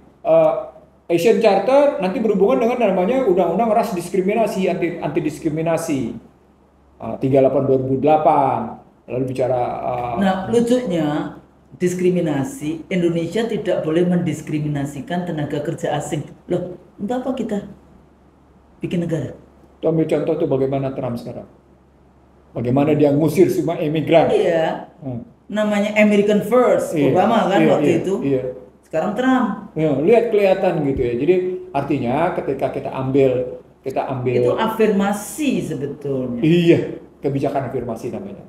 Asian Charter nanti berhubungan dengan namanya Undang-Undang Ras Diskriminasi, anti diskriminasi 38 2008. Lalu bicara nah, lucunya diskriminasi, Indonesia tidak boleh mendiskriminasikan tenaga kerja asing. Loh, untuk apa kita bikin negara? Ambil contoh tuh bagaimana Trump sekarang. Bagaimana dia ngusir semua imigran. Iya. Namanya American First, Obama kan waktu itu. Iya. Sekarang Trump. Ya, lihat kelihatan gitu ya. Jadi Artinya ketika kita ambil Itu afirmasi sebetulnya. iya, kebijakan afirmasi namanya.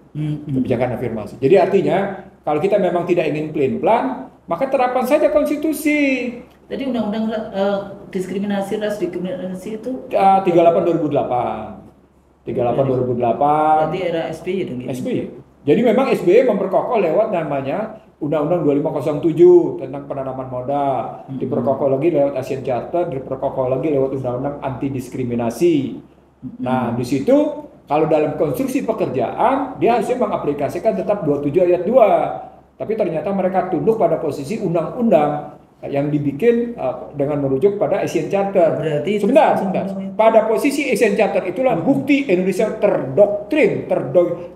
Kebijakan afirmasi. Jadi artinya kalau kita memang tidak ingin plan, maka terapkan saja konstitusi. Tadi undang-undang diskriminasi ras diskriminasi itu 38 2008. 38 2008. berarti era SBY dong. SBY. Jadi memang SBY memperkokoh lewat namanya Undang-Undang 2507 tentang penanaman modal, diperkokoh lagi lewat ASEAN Charter, diperkokoh lagi lewat Undang-Undang anti diskriminasi. Nah, di situ kalau dalam konstruksi pekerjaan dia harusnya mengaplikasikan tetap 27 ayat 2. Tapi ternyata mereka tunduk pada posisi undang-undang yang dibikin dengan merujuk pada ASEAN Charter. Berarti sebentar. Pada posisi ASEAN Charter itulah bukti Indonesia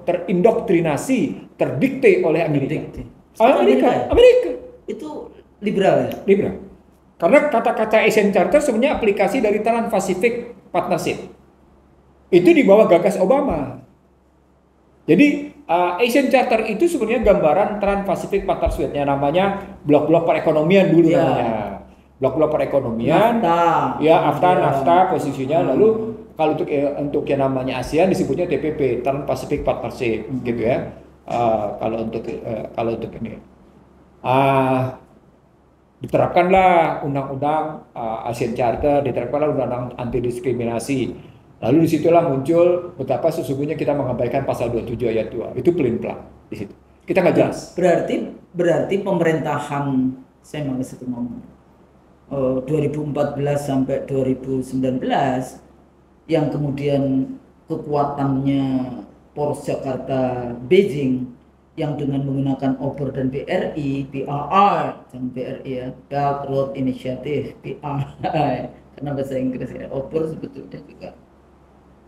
terindoktrinasi, terdikte oleh Amerika. Amerika. Itu liberal ya? Liberal. Karena kata-kata ASEAN Charter sebenarnya aplikasi dari Trans-Pacific Partnership. Itu di bawah gagas Obama. Jadi ASEAN Charter itu sebenarnya gambaran Trans-Pacific Partnership, yang namanya blok-blok perekonomian dulu namanya. Blok-blok perekonomian. NAFTA posisinya. Lalu kalau untuk yang namanya ASEAN disebutnya TPP, Trans-Pacific Partnership, gitu ya. Kalau untuk ini diterapkanlah undang-undang ASEAN Charter, diterapkanlah undang-undang anti diskriminasi. Lalu disitulah muncul betapa sesungguhnya kita mengabaikan pasal 27 ayat 2. Itu pelin-pelan di situ. Kita nggak jelas. Berarti pemerintahan saya mau situ ngomong 2014 sampai 2019 yang kemudian kekuatannya Poros Jakarta Beijing yang dengan menggunakan OBOR dan BRI, jangan BRI ya, Belt Road Initiative, BRI, karena bahasa Inggris ya, OBOR sebetulnya juga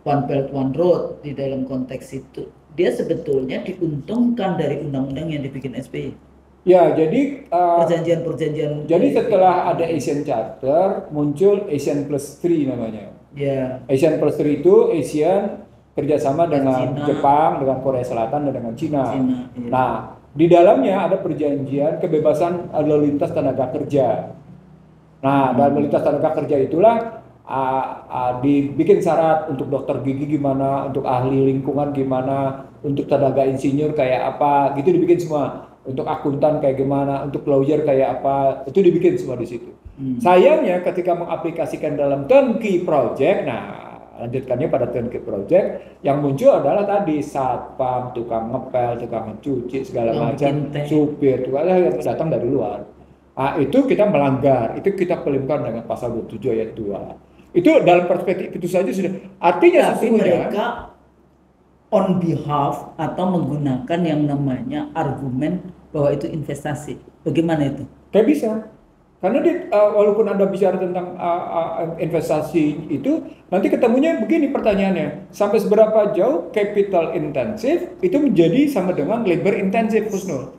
One Belt One Road di dalam konteks itu. Dia sebetulnya diuntungkan dari undang-undang yang dibikin SBY. Ya, jadi perjanjian. Jadi setelah ada ASEAN Charter, muncul ASEAN Plus 3 namanya. Ya. ASEAN Plus 3 itu ASEAN kerjasama dengan China, Jepang, dengan Korea Selatan, dan dengan Cina. Iya. Nah, di dalamnya ada perjanjian kebebasan lalu lintas tenaga kerja. Nah, dalam lalu lintas tenaga kerja itulah dibikin syarat untuk dokter gigi gimana, untuk ahli lingkungan gimana, untuk tenaga insinyur kayak apa, gitu dibikin semua. Untuk akuntan kayak gimana, untuk lawyer kayak apa, itu dibikin semua di situ. Sayangnya ketika mengaplikasikan dalam turnkey project, lanjutkannya pada turnkey project, yang muncul adalah tadi satpam, tukang ngepel, tukang mencuci segala macam, supir, yang datang dari luar. Itu kita melanggar, itu kita pelingkan dengan pasal 27 ayat 2. Itu dalam perspektif itu saja sudah. Artinya sesungguhnya mereka on behalf atau menggunakan yang namanya argumen bahwa itu investasi. Bagaimana itu? Kayak bisa. Karena walaupun Anda bicara tentang investasi itu, nanti ketemunya begini pertanyaannya. Sampai seberapa jauh capital intensif itu menjadi sama dengan labor intensif, Husnul.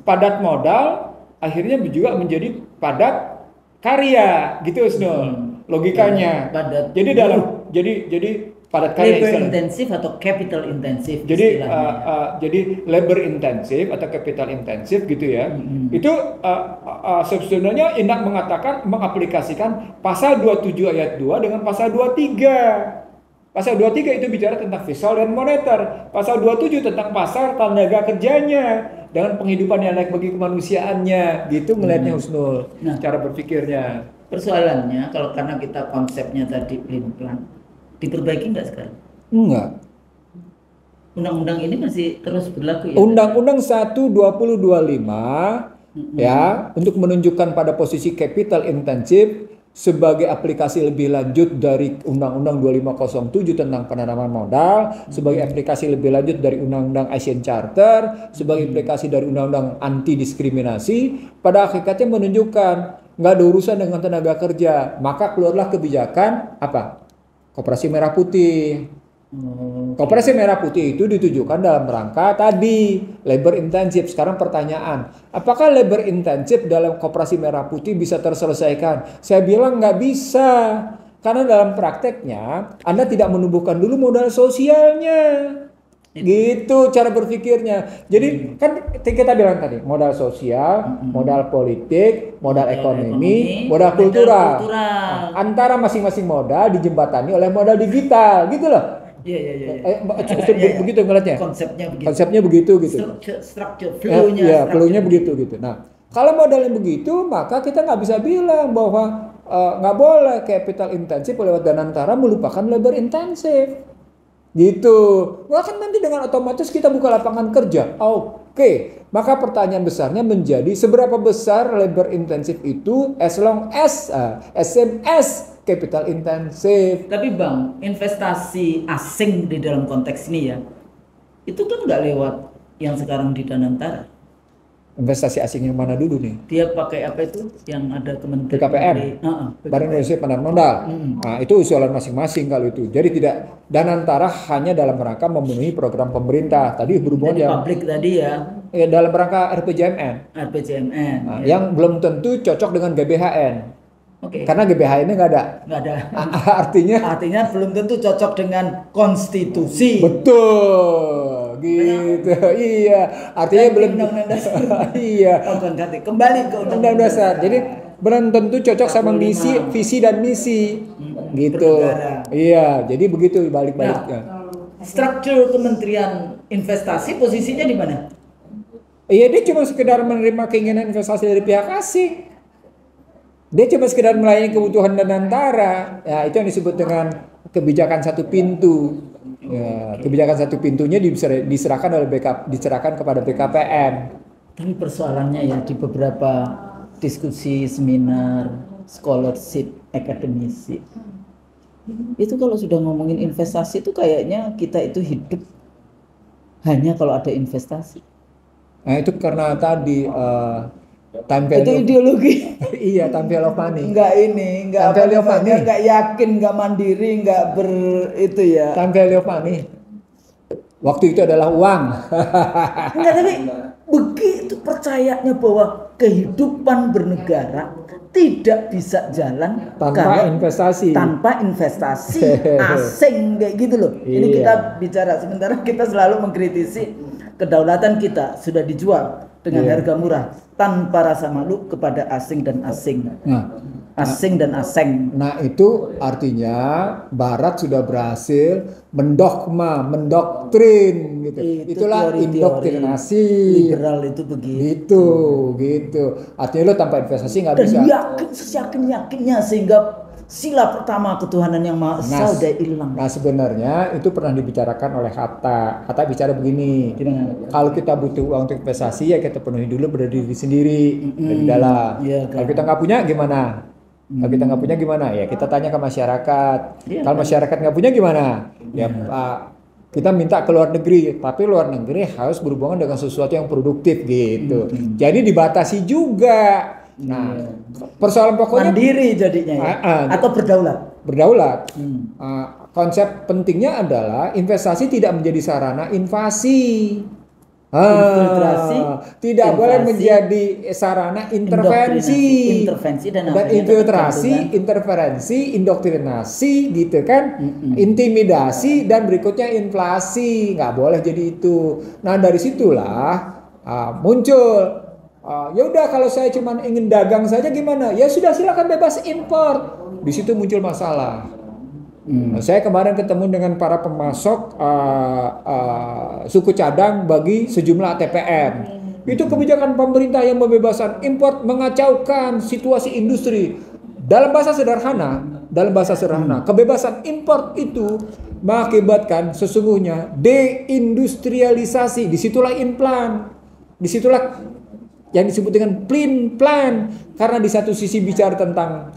Padat modal akhirnya juga menjadi padat karya, gitu Husnul. Logikanya. Jadi padat karya labor intensif atau capital intensif. Jadi labor intensif atau capital intensif gitu ya. Itu sebenarnya hendak mengatakan mengaplikasikan pasal 27 ayat 2 dengan pasal 23. Pasal 23 itu bicara tentang fiskal dan moneter. Pasal 27 tentang pasar tenaga kerjanya dengan penghidupan yang layak bagi kemanusiaannya. Gitu melihatnya Husnul. Nah, cara berpikirnya. Persoalannya kalau karena kita konsepnya tadi pelin-pelan, diperbaiki enggak sekarang? Enggak. Undang-undang ini masih terus berlaku ya? Undang-Undang 1/2025 ya, untuk menunjukkan pada posisi capital intensif sebagai aplikasi lebih lanjut dari Undang-Undang 2507 tentang penanaman modal, sebagai aplikasi lebih lanjut dari Undang-Undang ASEAN Charter, sebagai aplikasi dari Undang-Undang anti diskriminasi, pada hakikatnya menunjukkan nggak ada urusan dengan tenaga kerja. Maka keluarlah kebijakan apa? Koperasi Merah Putih. Koperasi Merah Putih itu ditujukan dalam rangka tadi labor intensif. Sekarang pertanyaan, apakah labor intensif dalam Koperasi Merah Putih bisa terselesaikan? Saya bilang nggak bisa, karena dalam prakteknya Anda tidak menumbuhkan dulu modal sosialnya. Gitu cara berpikirnya. Jadi kan kita bilang tadi modal sosial, modal politik, modal ekonomi, modal kultural. Nah, antara masing-masing modal dijembatani oleh modal digital, gitu loh. Iya. Begitu ngeliatnya. Konsepnya begitu gitu. Structure, flow-nya begitu gitu. Nah, kalau modalnya begitu, maka kita nggak bisa bilang bahwa nggak boleh capital intensif lewat Danantara melupakan labor intensif. Gitu. Wah, kan nanti dengan otomatis kita buka lapangan kerja. Oke. Maka pertanyaan besarnya menjadi seberapa besar labor intensif itu as long as SMS capital intensif. Tapi Bang, investasi asing di dalam konteks ini ya, itu kan nggak lewat yang sekarang di Danantara. Investasi asing yang mana dulu nih? Dia pakai apa itu yang ada Kementerian BKPM, Badan Indonesia Penanaman Modal. Nah, itu usulan masing-masing kalau itu. Jadi tidak Danantara hanya dalam rangka memenuhi program pemerintah. Tadi berhubungan yang publik tadi ya. Dalam rangka RPJMN. Nah, yang belum tentu cocok dengan GBHN. Oke. Karena GBHN-nya nggak ada. Nggak ada. Artinya belum tentu cocok dengan konstitusi. Betul, gitu. Iya, artinya belum. Undang-undang dasar. Iya. Kembali ke Undang-undang dasar. Jadi belum tentu cocok sama visi dan misi, gitu. Bernegara. Iya, jadi begitu balik-baliknya. Nah, struktur Kementerian Investasi posisinya di mana? Iya, dia cuma sekedar menerima keinginan investasi dari pihak asing. Dia cuma sekedar melayani kebutuhan Danantara. Ya, itu yang disebut dengan kebijakan satu pintu. Ya, kebijakan satu pintunya diserahkan kepada BKPM. Tapi persoalannya ya di beberapa diskusi, seminar, scholarship, akademisi. Itu kalau sudah ngomongin investasi itu kayaknya kita itu hidup hanya kalau ada investasi. Nah, itu karena tadi itu ideologi. Iya, time value of money. Enggak yakin, enggak mandiri, enggak itu ya. Time value of money. Waktu itu adalah uang. Enggak, tapi begitu percayanya bahwa kehidupan bernegara tidak bisa jalan tanpa investasi asing kayak gitu loh. Iya. Ini kita bicara, sementara kita selalu mengkritisi kedaulatan kita sudah dijual dengan harga murah tanpa rasa malu kepada asing dan asing. Asing dan asing. Nah, itu artinya Barat sudah berhasil mendoktrin gitu. Itulah indoktrinasi. Liberal itu begitu. Gitu. Artinya lo tanpa investasi nggak bisa. Dan yakinnya sehingga sila pertama ketuhanan yang Maha Esa udah hilang. Nah, sebenarnya itu pernah dibicarakan oleh Hatta. Hatta bicara begini. Gimana? Kalau kita butuh uang untuk investasi ya kita penuhi dulu pada diri sendiri dari dalam. Iya, kan? Kalau kita nggak punya gimana? Kalau kita nggak punya gimana? Ya kita tanya ke masyarakat. Kalau masyarakat nggak punya gimana? Ya kita minta ke luar negeri. Tapi luar negeri harus berhubungan dengan sesuatu yang produktif gitu. Jadi dibatasi juga. Nah, persoalan pokoknya mandiri jadinya ya? Atau berdaulat. Konsep pentingnya adalah investasi tidak menjadi sarana invasi. Tidak boleh menjadi sarana intervensi dan infiltrasi, interferensi, indoktrinasi gitu kan, intimidasi dan berikutnya inflasi, nggak boleh jadi itu. Nah, dari situlah muncul ya udah, kalau saya cuma ingin dagang saja gimana? Ya sudah, silakan bebas impor. Di situ muncul masalah. Saya kemarin ketemu dengan para pemasok suku cadang bagi sejumlah ATPM. Itu kebijakan pemerintah yang membebaskan impor mengacaukan situasi industri. Dalam bahasa sederhana, kebebasan impor itu mengakibatkan sesungguhnya deindustrialisasi. Disitulah implan. Disitulah yang disebut dengan clean plan, karena di satu sisi bicara tentang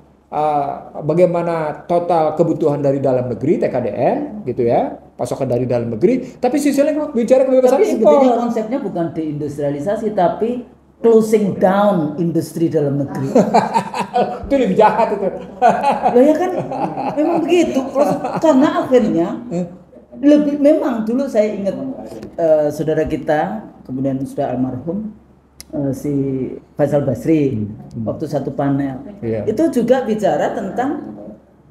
bagaimana total kebutuhan dari dalam negeri TKDN gitu ya, pasokan dari dalam negeri, tapi sisi lain bicara kebebasan impor. Tapi sebetulnya konsepnya bukan deindustrialisasi tapi closing down industri dalam negeri. Itu lebih jahat itu. Loh ya kan, memang begitu. Karena akhirnya memang dulu saya ingat saudara kita kemudian sudah almarhum si Faisal Basri waktu satu panel itu juga bicara tentang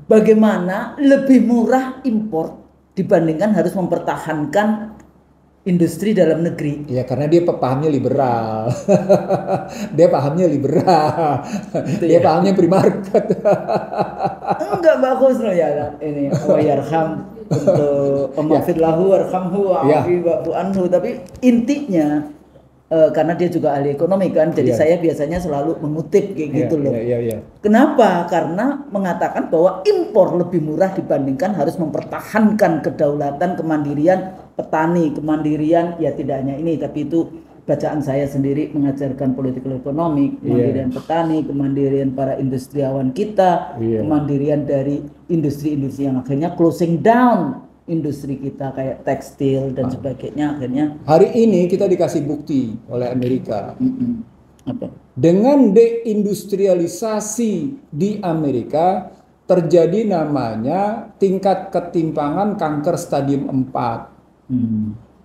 bagaimana lebih murah impor dibandingkan harus mempertahankan industri dalam negeri. Ya karena dia pahamnya liberal. Dia pahamnya liberal. Gitu Dia ya. pahamnya free market. Enggak bagus loh ya ini wa yarham untuk pemafid lahu warhamhu Ya. wa'afi anhu, tapi intinya karena dia juga ahli ekonomi kan, jadi Iya. saya biasanya selalu mengutip kayak Iya, gitu loh. iya. Kenapa? Karena mengatakan bahwa impor lebih murah dibandingkan harus mempertahankan kedaulatan, kemandirian petani, kemandirian ya tidak hanya ini, tapi itu bacaan saya sendiri mengajarkan political economy, kemandirian petani, kemandirian para industriawan kita, Iya. kemandirian dari industri-industri yang akhirnya closing down industri kita kayak tekstil dan sebagainya, akhirnya Hari ini kita dikasih bukti oleh Amerika. apa? Dengan deindustrialisasi di Amerika terjadi namanya tingkat ketimpangan kanker stadium 4.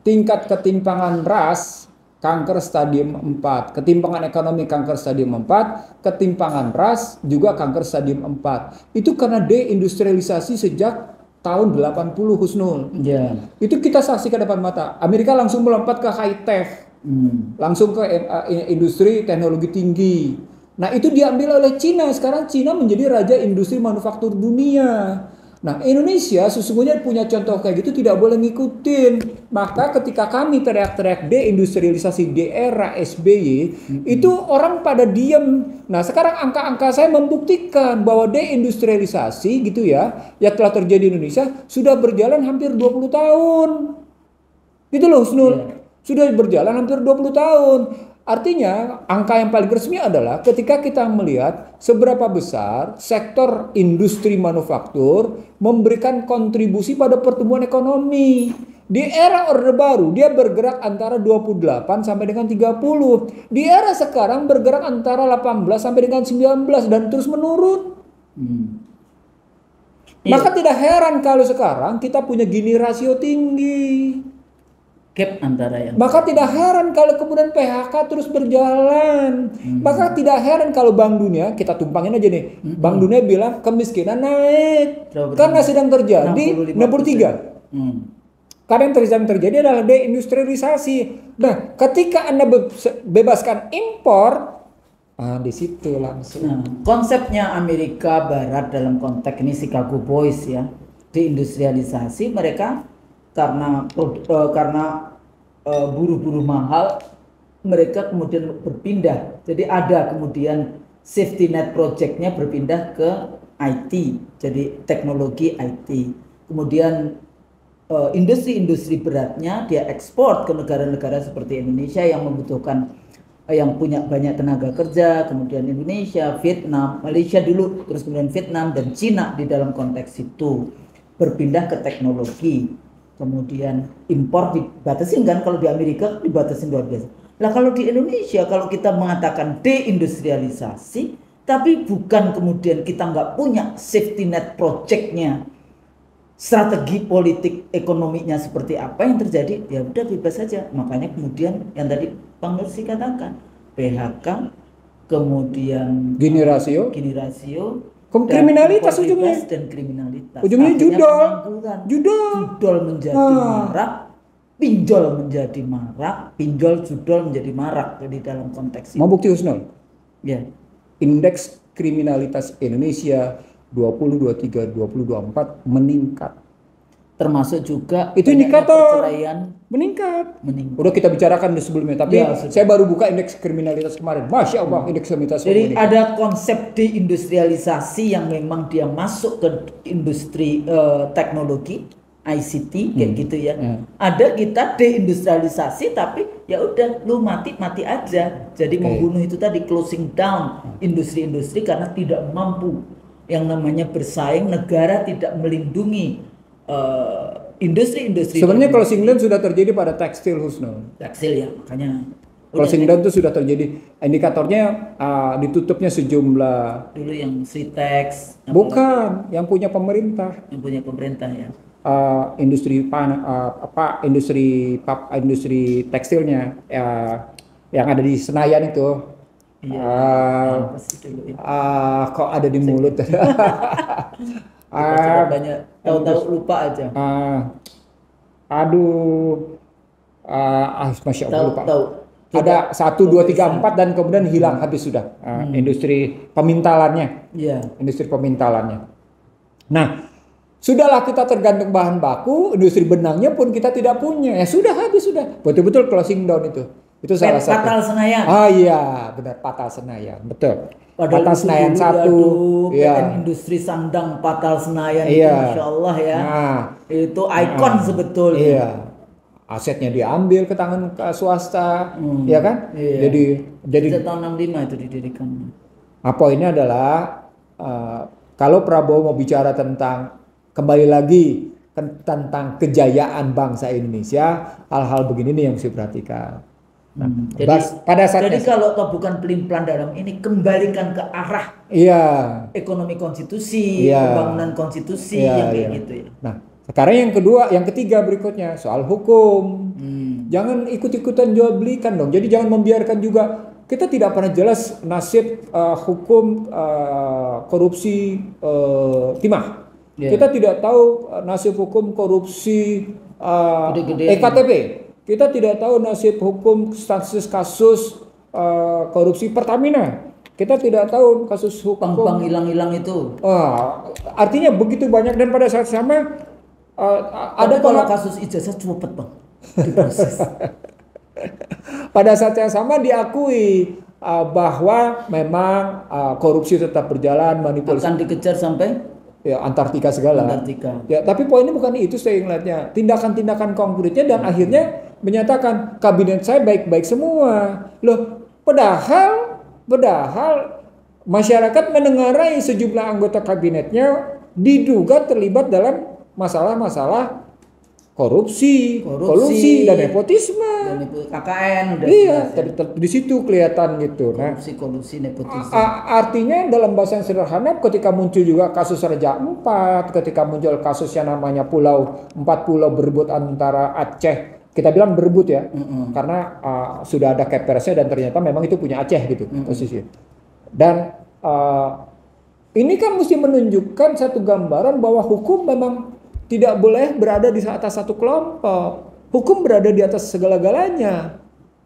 Tingkat ketimpangan ras kanker stadium 4, ketimpangan ekonomi kanker stadium 4, ketimpangan ras juga kanker stadium 4. Itu karena deindustrialisasi sejak tahun 80, Husnul. Ya. Itu kita saksikan depan mata. Amerika langsung melompat ke high tech. Langsung ke industri teknologi tinggi. Nah itu diambil oleh Cina. Sekarang Cina menjadi raja industri manufaktur dunia. Nah Indonesia sesungguhnya punya contoh kayak gitu, tidak boleh ngikutin. Maka ketika kami teriak-teriak deindustrialisasi di era SBY, itu orang pada diem. Nah sekarang angka-angka saya membuktikan bahwa deindustrialisasi gitu ya, yang telah terjadi di Indonesia sudah berjalan hampir 20 tahun. Gitu loh Husnul. Sudah berjalan hampir 20 tahun. Artinya angka yang paling resmi adalah ketika kita melihat seberapa besar sektor industri manufaktur memberikan kontribusi pada pertumbuhan ekonomi. Di era Orde Baru dia bergerak antara 28 sampai dengan 30. Di era sekarang bergerak antara 18 sampai dengan 19 dan terus menurun. Maka tidak heran kalau sekarang kita punya Gini rasio tinggi. Gap antara yang Maka tidak heran kalau kemudian PHK terus berjalan. Maka tidak heran kalau Bank Dunia, kita tumpangin aja nih. Bank Dunia bilang kemiskinan naik. Karena sedang terjadi 63. Karena yang sedang terjadi adalah deindustrialisasi. Nah, ketika Anda bebaskan impor, di situ langsung. Nah, konsepnya Amerika Barat dalam konteks ini Chicago Boys ya, deindustrialisasi mereka karena buruh-buruh mahal, mereka kemudian berpindah. Jadi ada kemudian safety net projectnya berpindah ke IT, jadi teknologi IT. Kemudian industri-industri beratnya dia ekspor ke negara-negara seperti Indonesia yang membutuhkan yang punya banyak tenaga kerja, kemudian Indonesia, Vietnam, Malaysia dulu, terus kemudian Vietnam dan Cina di dalam konteks itu berpindah ke teknologi. Kemudian impor dibatasin kan, kalau di Amerika dibatasin luar biasa. Nah kalau di Indonesia kalau kita mengatakan deindustrialisasi, tapi bukan kemudian kita nggak punya safety net projectnya, strategi politik ekonominya seperti apa yang terjadi, ya udah bebas saja. Makanya kemudian yang tadi Bang Nursi katakan PHK, kemudian Gini rasio, kriminalitas ujungnya dan kriminalitas. Ujungnya judol menjadi marak, pinjol menjadi marak, judol menjadi marak di dalam konteks mau ini. bukti Husnul? Ya. Indeks kriminalitas Indonesia 2023 2024 meningkat. Termasuk juga itu indikator perceraian meningkat. Udah kita bicarakan sebelumnya, tapi ya, saya baru buka indeks kriminalitas kemarin. Masya Allah, indeks kriminalitas. Jadi ada konsep deindustrialisasi yang memang dia masuk ke industri teknologi ICT kayak gitu ya. Ada kita deindustrialisasi tapi ya udah lu mati aja. Jadi membunuh itu tadi, closing down industri-industri karena tidak mampu yang namanya bersaing, negara tidak melindungi industri-industri. Sebenarnya closing down sudah terjadi pada tekstil, Husnul. Tekstil ya, makanya closing down itu sudah terjadi. Indikatornya ditutupnya sejumlah. Dulu yang Sritex. Bukan, yang punya pemerintah. Yang punya pemerintah ya. Industri tekstilnya yang ada di Senayan itu. Iya. Kok ada di mulut. Banyak tahu-tahu lupa aja. Masya Allah lupa. Tahu. Ada 1, 2, 3, 4 dan kemudian hilang habis sudah industri pemintalannya. Iya. Industri pemintalannya. Nah, sudahlah kita tergantung bahan baku, industri benangnya pun kita tidak punya. Ya sudah habis sudah. Betul-betul closing down itu. Itu salah satu. Patal Senayan. Ah iya, benar Patal Senayan. Betul. Padahal Patal Senayan 1. PT Industri Sandang Patal Senayan itu Iya. Masya Allah ya. Nah, Itu ikon sebetulnya. iya. Asetnya diambil ke tangan swasta, ya kan? Iya. Jadi Sejak tahun 65 itu didirikan. poinnya adalah kalau Prabowo mau bicara tentang kembali lagi tentang kejayaan bangsa Indonesia, hal-hal begini nih yang harus diperhatikan. Nah, pada saat jadi kalau toh bukan pelin-pelan dalam ini, kembalikan ke arah ekonomi konstitusi, pembangunan konstitusi yang kayak gitu ya. Nah, sekarang yang kedua, yang ketiga berikutnya soal hukum. Jangan ikut-ikutan jual belikan dong. Jadi jangan membiarkan juga, kita tidak pernah jelas nasib hukum korupsi timah. Kita tidak tahu nasib hukum korupsi EKTP. Kita tidak tahu nasib hukum kasus korupsi Pertamina. Kita tidak tahu kasus hukum Pang hilang-hilang itu. Artinya begitu banyak dan pada saat sama ada kalau kasus ijazah cepet Bang diproses. Pada saat yang sama diakui bahwa memang korupsi tetap berjalan, manipulasi akan dikejar sampai Antartika segala. Ya, tapi poinnya bukan itu saya ngeliatnya. Tindakan-tindakan konkretnya dan akhirnya menyatakan kabinet saya baik-baik semua. Loh, padahal masyarakat menengarai sejumlah anggota kabinetnya diduga terlibat dalam masalah-masalah korupsi, kolusi dan nepotisme. KKN udah di situ kelihatan gitu. Korupsi, kolusi, nepotisme. Artinya dalam bahasa yang sederhana, ketika muncul juga kasus Raja Ampat, ketika muncul kasus yang namanya empat pulau berebut antara Aceh, kita bilang berebut ya, karena sudah ada kepersnya dan ternyata memang itu punya Aceh gitu posisinya. Dan ini kan mesti menunjukkan satu gambaran bahwa hukum memang tidak boleh berada di atas satu kelompok. Hukum berada di atas segala-galanya.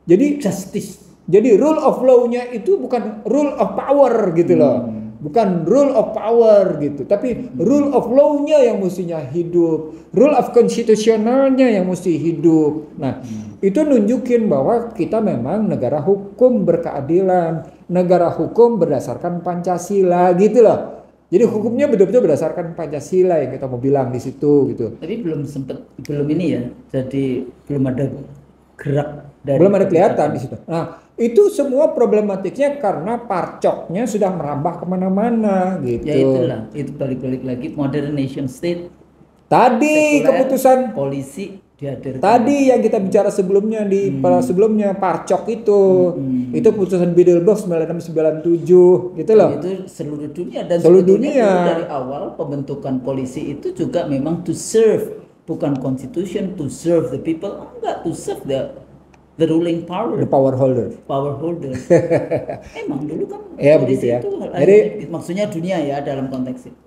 Jadi justice. Jadi rule of law-nya itu bukan rule of power gitu loh. Bukan rule of power gitu, tapi rule of law-nya yang mestinya hidup. Rule of constitutionalnya yang mesti hidup. Nah, itu nunjukin bahwa kita memang negara hukum berkeadilan, negara hukum berdasarkan Pancasila gitu loh. Jadi hukumnya betul-betul berdasarkan Pancasila yang kita mau bilang di situ gitu. Tapi belum ini ya. Jadi belum ada gerak dari belum ada kelihatan di situ. Nah, itu semua problematiknya karena parcoknya sudah merambah kemana-mana gitu. Ya itulah, itu balik-balik lagi modern nation state. Tadi keputusan polisi dihadirkan. Tadi yang kita bicara sebelumnya sebelumnya parcok itu keputusan Bilderberg 9697 gitu loh. Itu seluruh dunia dan seluruh dunia dari awal pembentukan polisi itu juga memang to serve, bukan constitution, to serve the people, enggak to serve the ruling power, the power holder. Emang dulu kan polisi ya, itu jadi maksudnya dunia ya dalam konteks itu.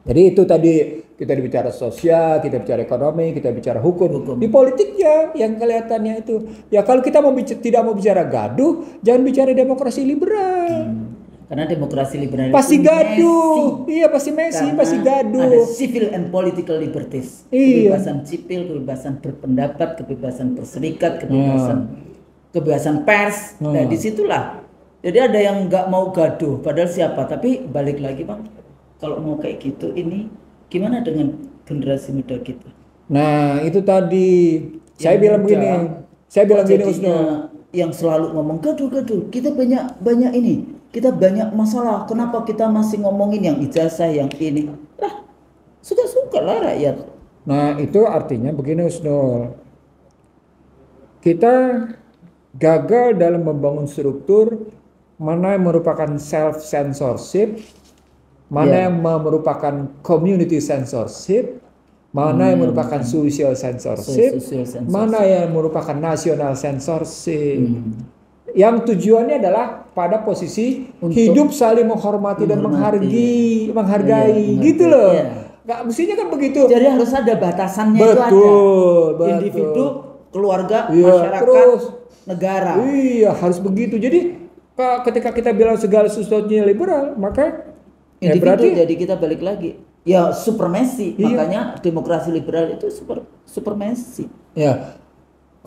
Jadi itu tadi kita bicara sosial, kita bicara ekonomi, kita bicara hukum. Di politiknya yang kelihatannya itu. Ya kalau kita tidak mau bicara gaduh, jangan bicara demokrasi liberal. Karena demokrasi liberal pasti gaduh. Iya pasti pasti gaduh. Ada civil and political liberties. Kebebasan sipil, kebebasan berpendapat, kebebasan berserikat, kebebasan pers. Nah disitulah. Jadi ada yang nggak mau gaduh, padahal siapa? Tapi balik lagi Bang. Kalau mau kayak gitu, ini gimana dengan generasi muda kita? Nah itu tadi saya bilang begini, Usno, yang selalu ngomong gaduh, kita banyak ini, kita banyak masalah. Kenapa kita masih ngomongin yang ijazah, yang ini? Lah, suka-suka lah rakyat. Nah itu artinya begini Usno, kita gagal dalam membangun struktur mana yang merupakan self censorship. Mana yang merupakan community censorship, mana yang merupakan social censorship, mana yang merupakan national censorship. Yang tujuannya adalah pada posisi hidup saling menghormati dan menghargai gitu loh. Nggak mestinya kan begitu. Jadi harus ada batasannya. Betul. Individu keluarga, Iya, masyarakat, terus. negara. Iya, harus begitu. Jadi ketika kita bilang segala sesuatunya liberal, maka Individu, berarti jadi kita balik lagi. Ya supremasi, Iya. makanya demokrasi liberal itu supremasi. ya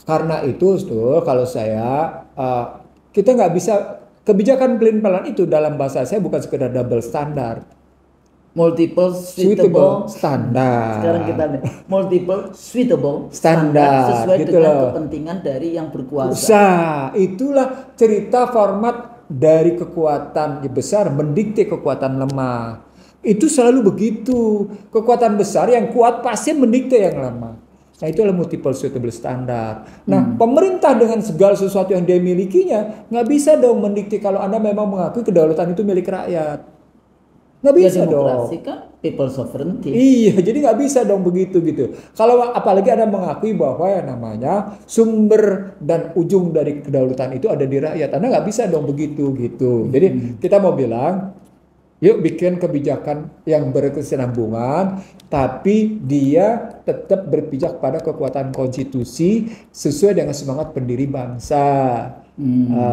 karena itu tuh kalau saya kita nggak bisa kebijakan pelin-pelan itu dalam bahasa saya bukan sekedar double standar, Multiple suitable suitable standar. sekarang kita lihat multiple suitable Standar, sesuai gitu dengan loh. kepentingan dari yang berkuasa. Itulah cerita format dari kekuatan besar mendikte kekuatan lemah. Itu selalu begitu. Kekuatan besar yang kuat pasti mendikte yang lemah. Nah, itulah multiple suitable standar. Nah, pemerintah dengan segala sesuatu yang dia milikinya nggak bisa dong mendikte kalau Anda memang mengakui kedaulatan itu milik rakyat. Nggak Ya bisa demokrasi dong. kan people sovereignty. Iya, jadi nggak bisa dong begitu gitu. Kalau apalagi Anda mengakui bahwa yang namanya sumber dan ujung dari kedaulatan itu ada di rakyat, Anda nggak bisa dong begitu gitu. Jadi kita mau bilang, yuk bikin kebijakan yang berkesinambungan, tapi dia tetap berpijak pada kekuatan konstitusi sesuai dengan semangat pendiri bangsa.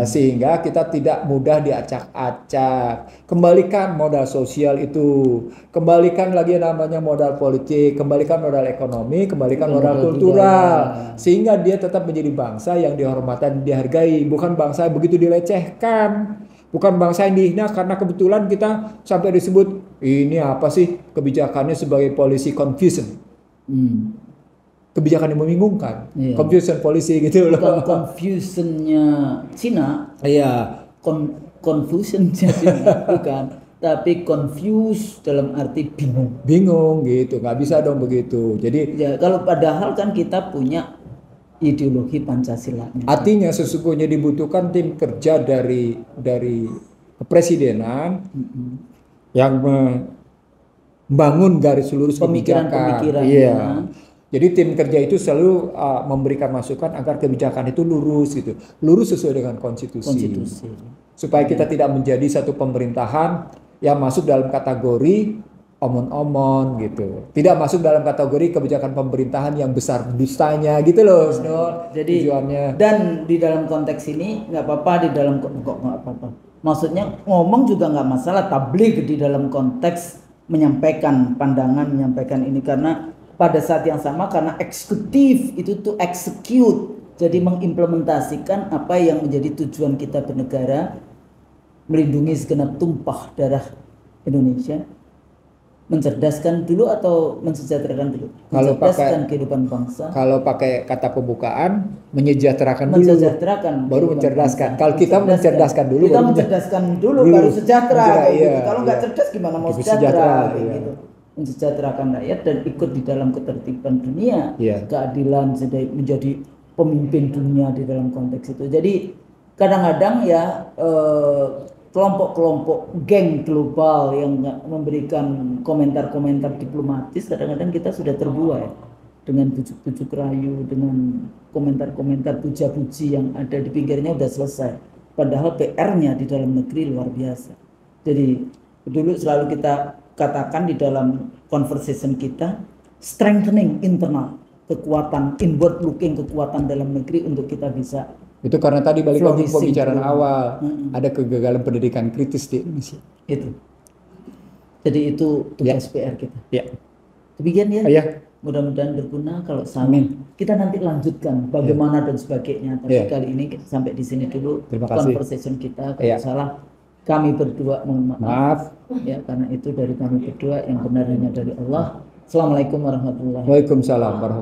Sehingga kita tidak mudah diacak-acak. Kembalikan modal sosial itu, kembalikan lagi namanya modal politik, kembalikan modal ekonomi, kembalikan modal kultural, sehingga dia tetap menjadi bangsa yang dihormati dan dihargai, bukan bangsa yang begitu dilecehkan, bukan bangsa yang dihina karena kebetulan kita sampai disebut ini apa sih kebijakannya sebagai policy confusion. Kebijakan yang membingungkan, Iya. confusion policy gitu loh. Bukan confusionnya Cina, Iya, confusionnya Cina, bukan, tapi confused dalam arti bingung. bingung gitu, nggak bisa dong begitu. Jadi Ya kalau padahal kan kita punya ideologi Pancasilanya. artinya sesungguhnya dibutuhkan tim kerja dari kepresidenan yang membangun garis lurus kebijakan. Pemikiran-pemikirannya. Iya. Jadi tim kerja itu selalu memberikan masukan agar kebijakan itu lurus gitu, lurus sesuai dengan konstitusi. Supaya kita tidak menjadi satu pemerintahan yang masuk dalam kategori omon-omon gitu, tidak masuk dalam kategori kebijakan pemerintahan yang besar dustanya gitu loh. Jadi tujuannya. dan di dalam konteks ini nggak apa-apa, di dalam kok nggak apa-apa. Maksudnya ngomong juga nggak masalah, tabligh di dalam konteks menyampaikan pandangan, menyampaikan ini, karena pada saat yang sama karena eksekutif itu tuh execute, jadi mengimplementasikan apa yang menjadi tujuan kita bernegara, melindungi segenap tumpah darah Indonesia, mencerdaskan dulu atau mensejahterakan dulu? Mencerdaskan kehidupan bangsa. Kalau pakai kata pembukaan, menyejahterakan dulu, baru mencerdaskan. Kalau kita mencerdaskan dulu, kita mencerdaskan dulu, baru sejahtera. Gitu. Kalau nggak cerdas gimana mau sejahtera? Gitu. Mensejahterakan rakyat dan ikut di dalam ketertiban dunia, keadilan, menjadi pemimpin dunia di dalam konteks itu. Jadi kadang-kadang ya kelompok-kelompok geng global yang memberikan komentar-komentar diplomatis, kadang-kadang kita sudah terbuai dengan bujuk-bujuk rayu, dengan komentar-komentar puja-puji yang ada di pinggirnya udah selesai. Padahal PR-nya di dalam negeri luar biasa. Jadi dulu selalu kita katakan di dalam conversation kita, strengthening internal, kekuatan inward looking, kekuatan dalam negeri untuk kita bisa. Itu karena tadi balik lagi pembicaraan awal, ada kegagalan pendidikan kritis di Indonesia. Itu. Jadi itu tugas PR kita. Ya. Demikian ya. Ya. Mudah-mudahan berguna. Kalau salah, kita nanti lanjutkan bagaimana dan sebagainya. Tapi kali ini sampai di sini dulu conversation kita. Kalau salah, kami berdua mohon maaf. Ya, karena itu dari kami berdua, yang benar hanya dari Allah. Assalamualaikum warahmatullahi wabarakatuh. Waalaikumsalam warahmatullahi wabarakatuh.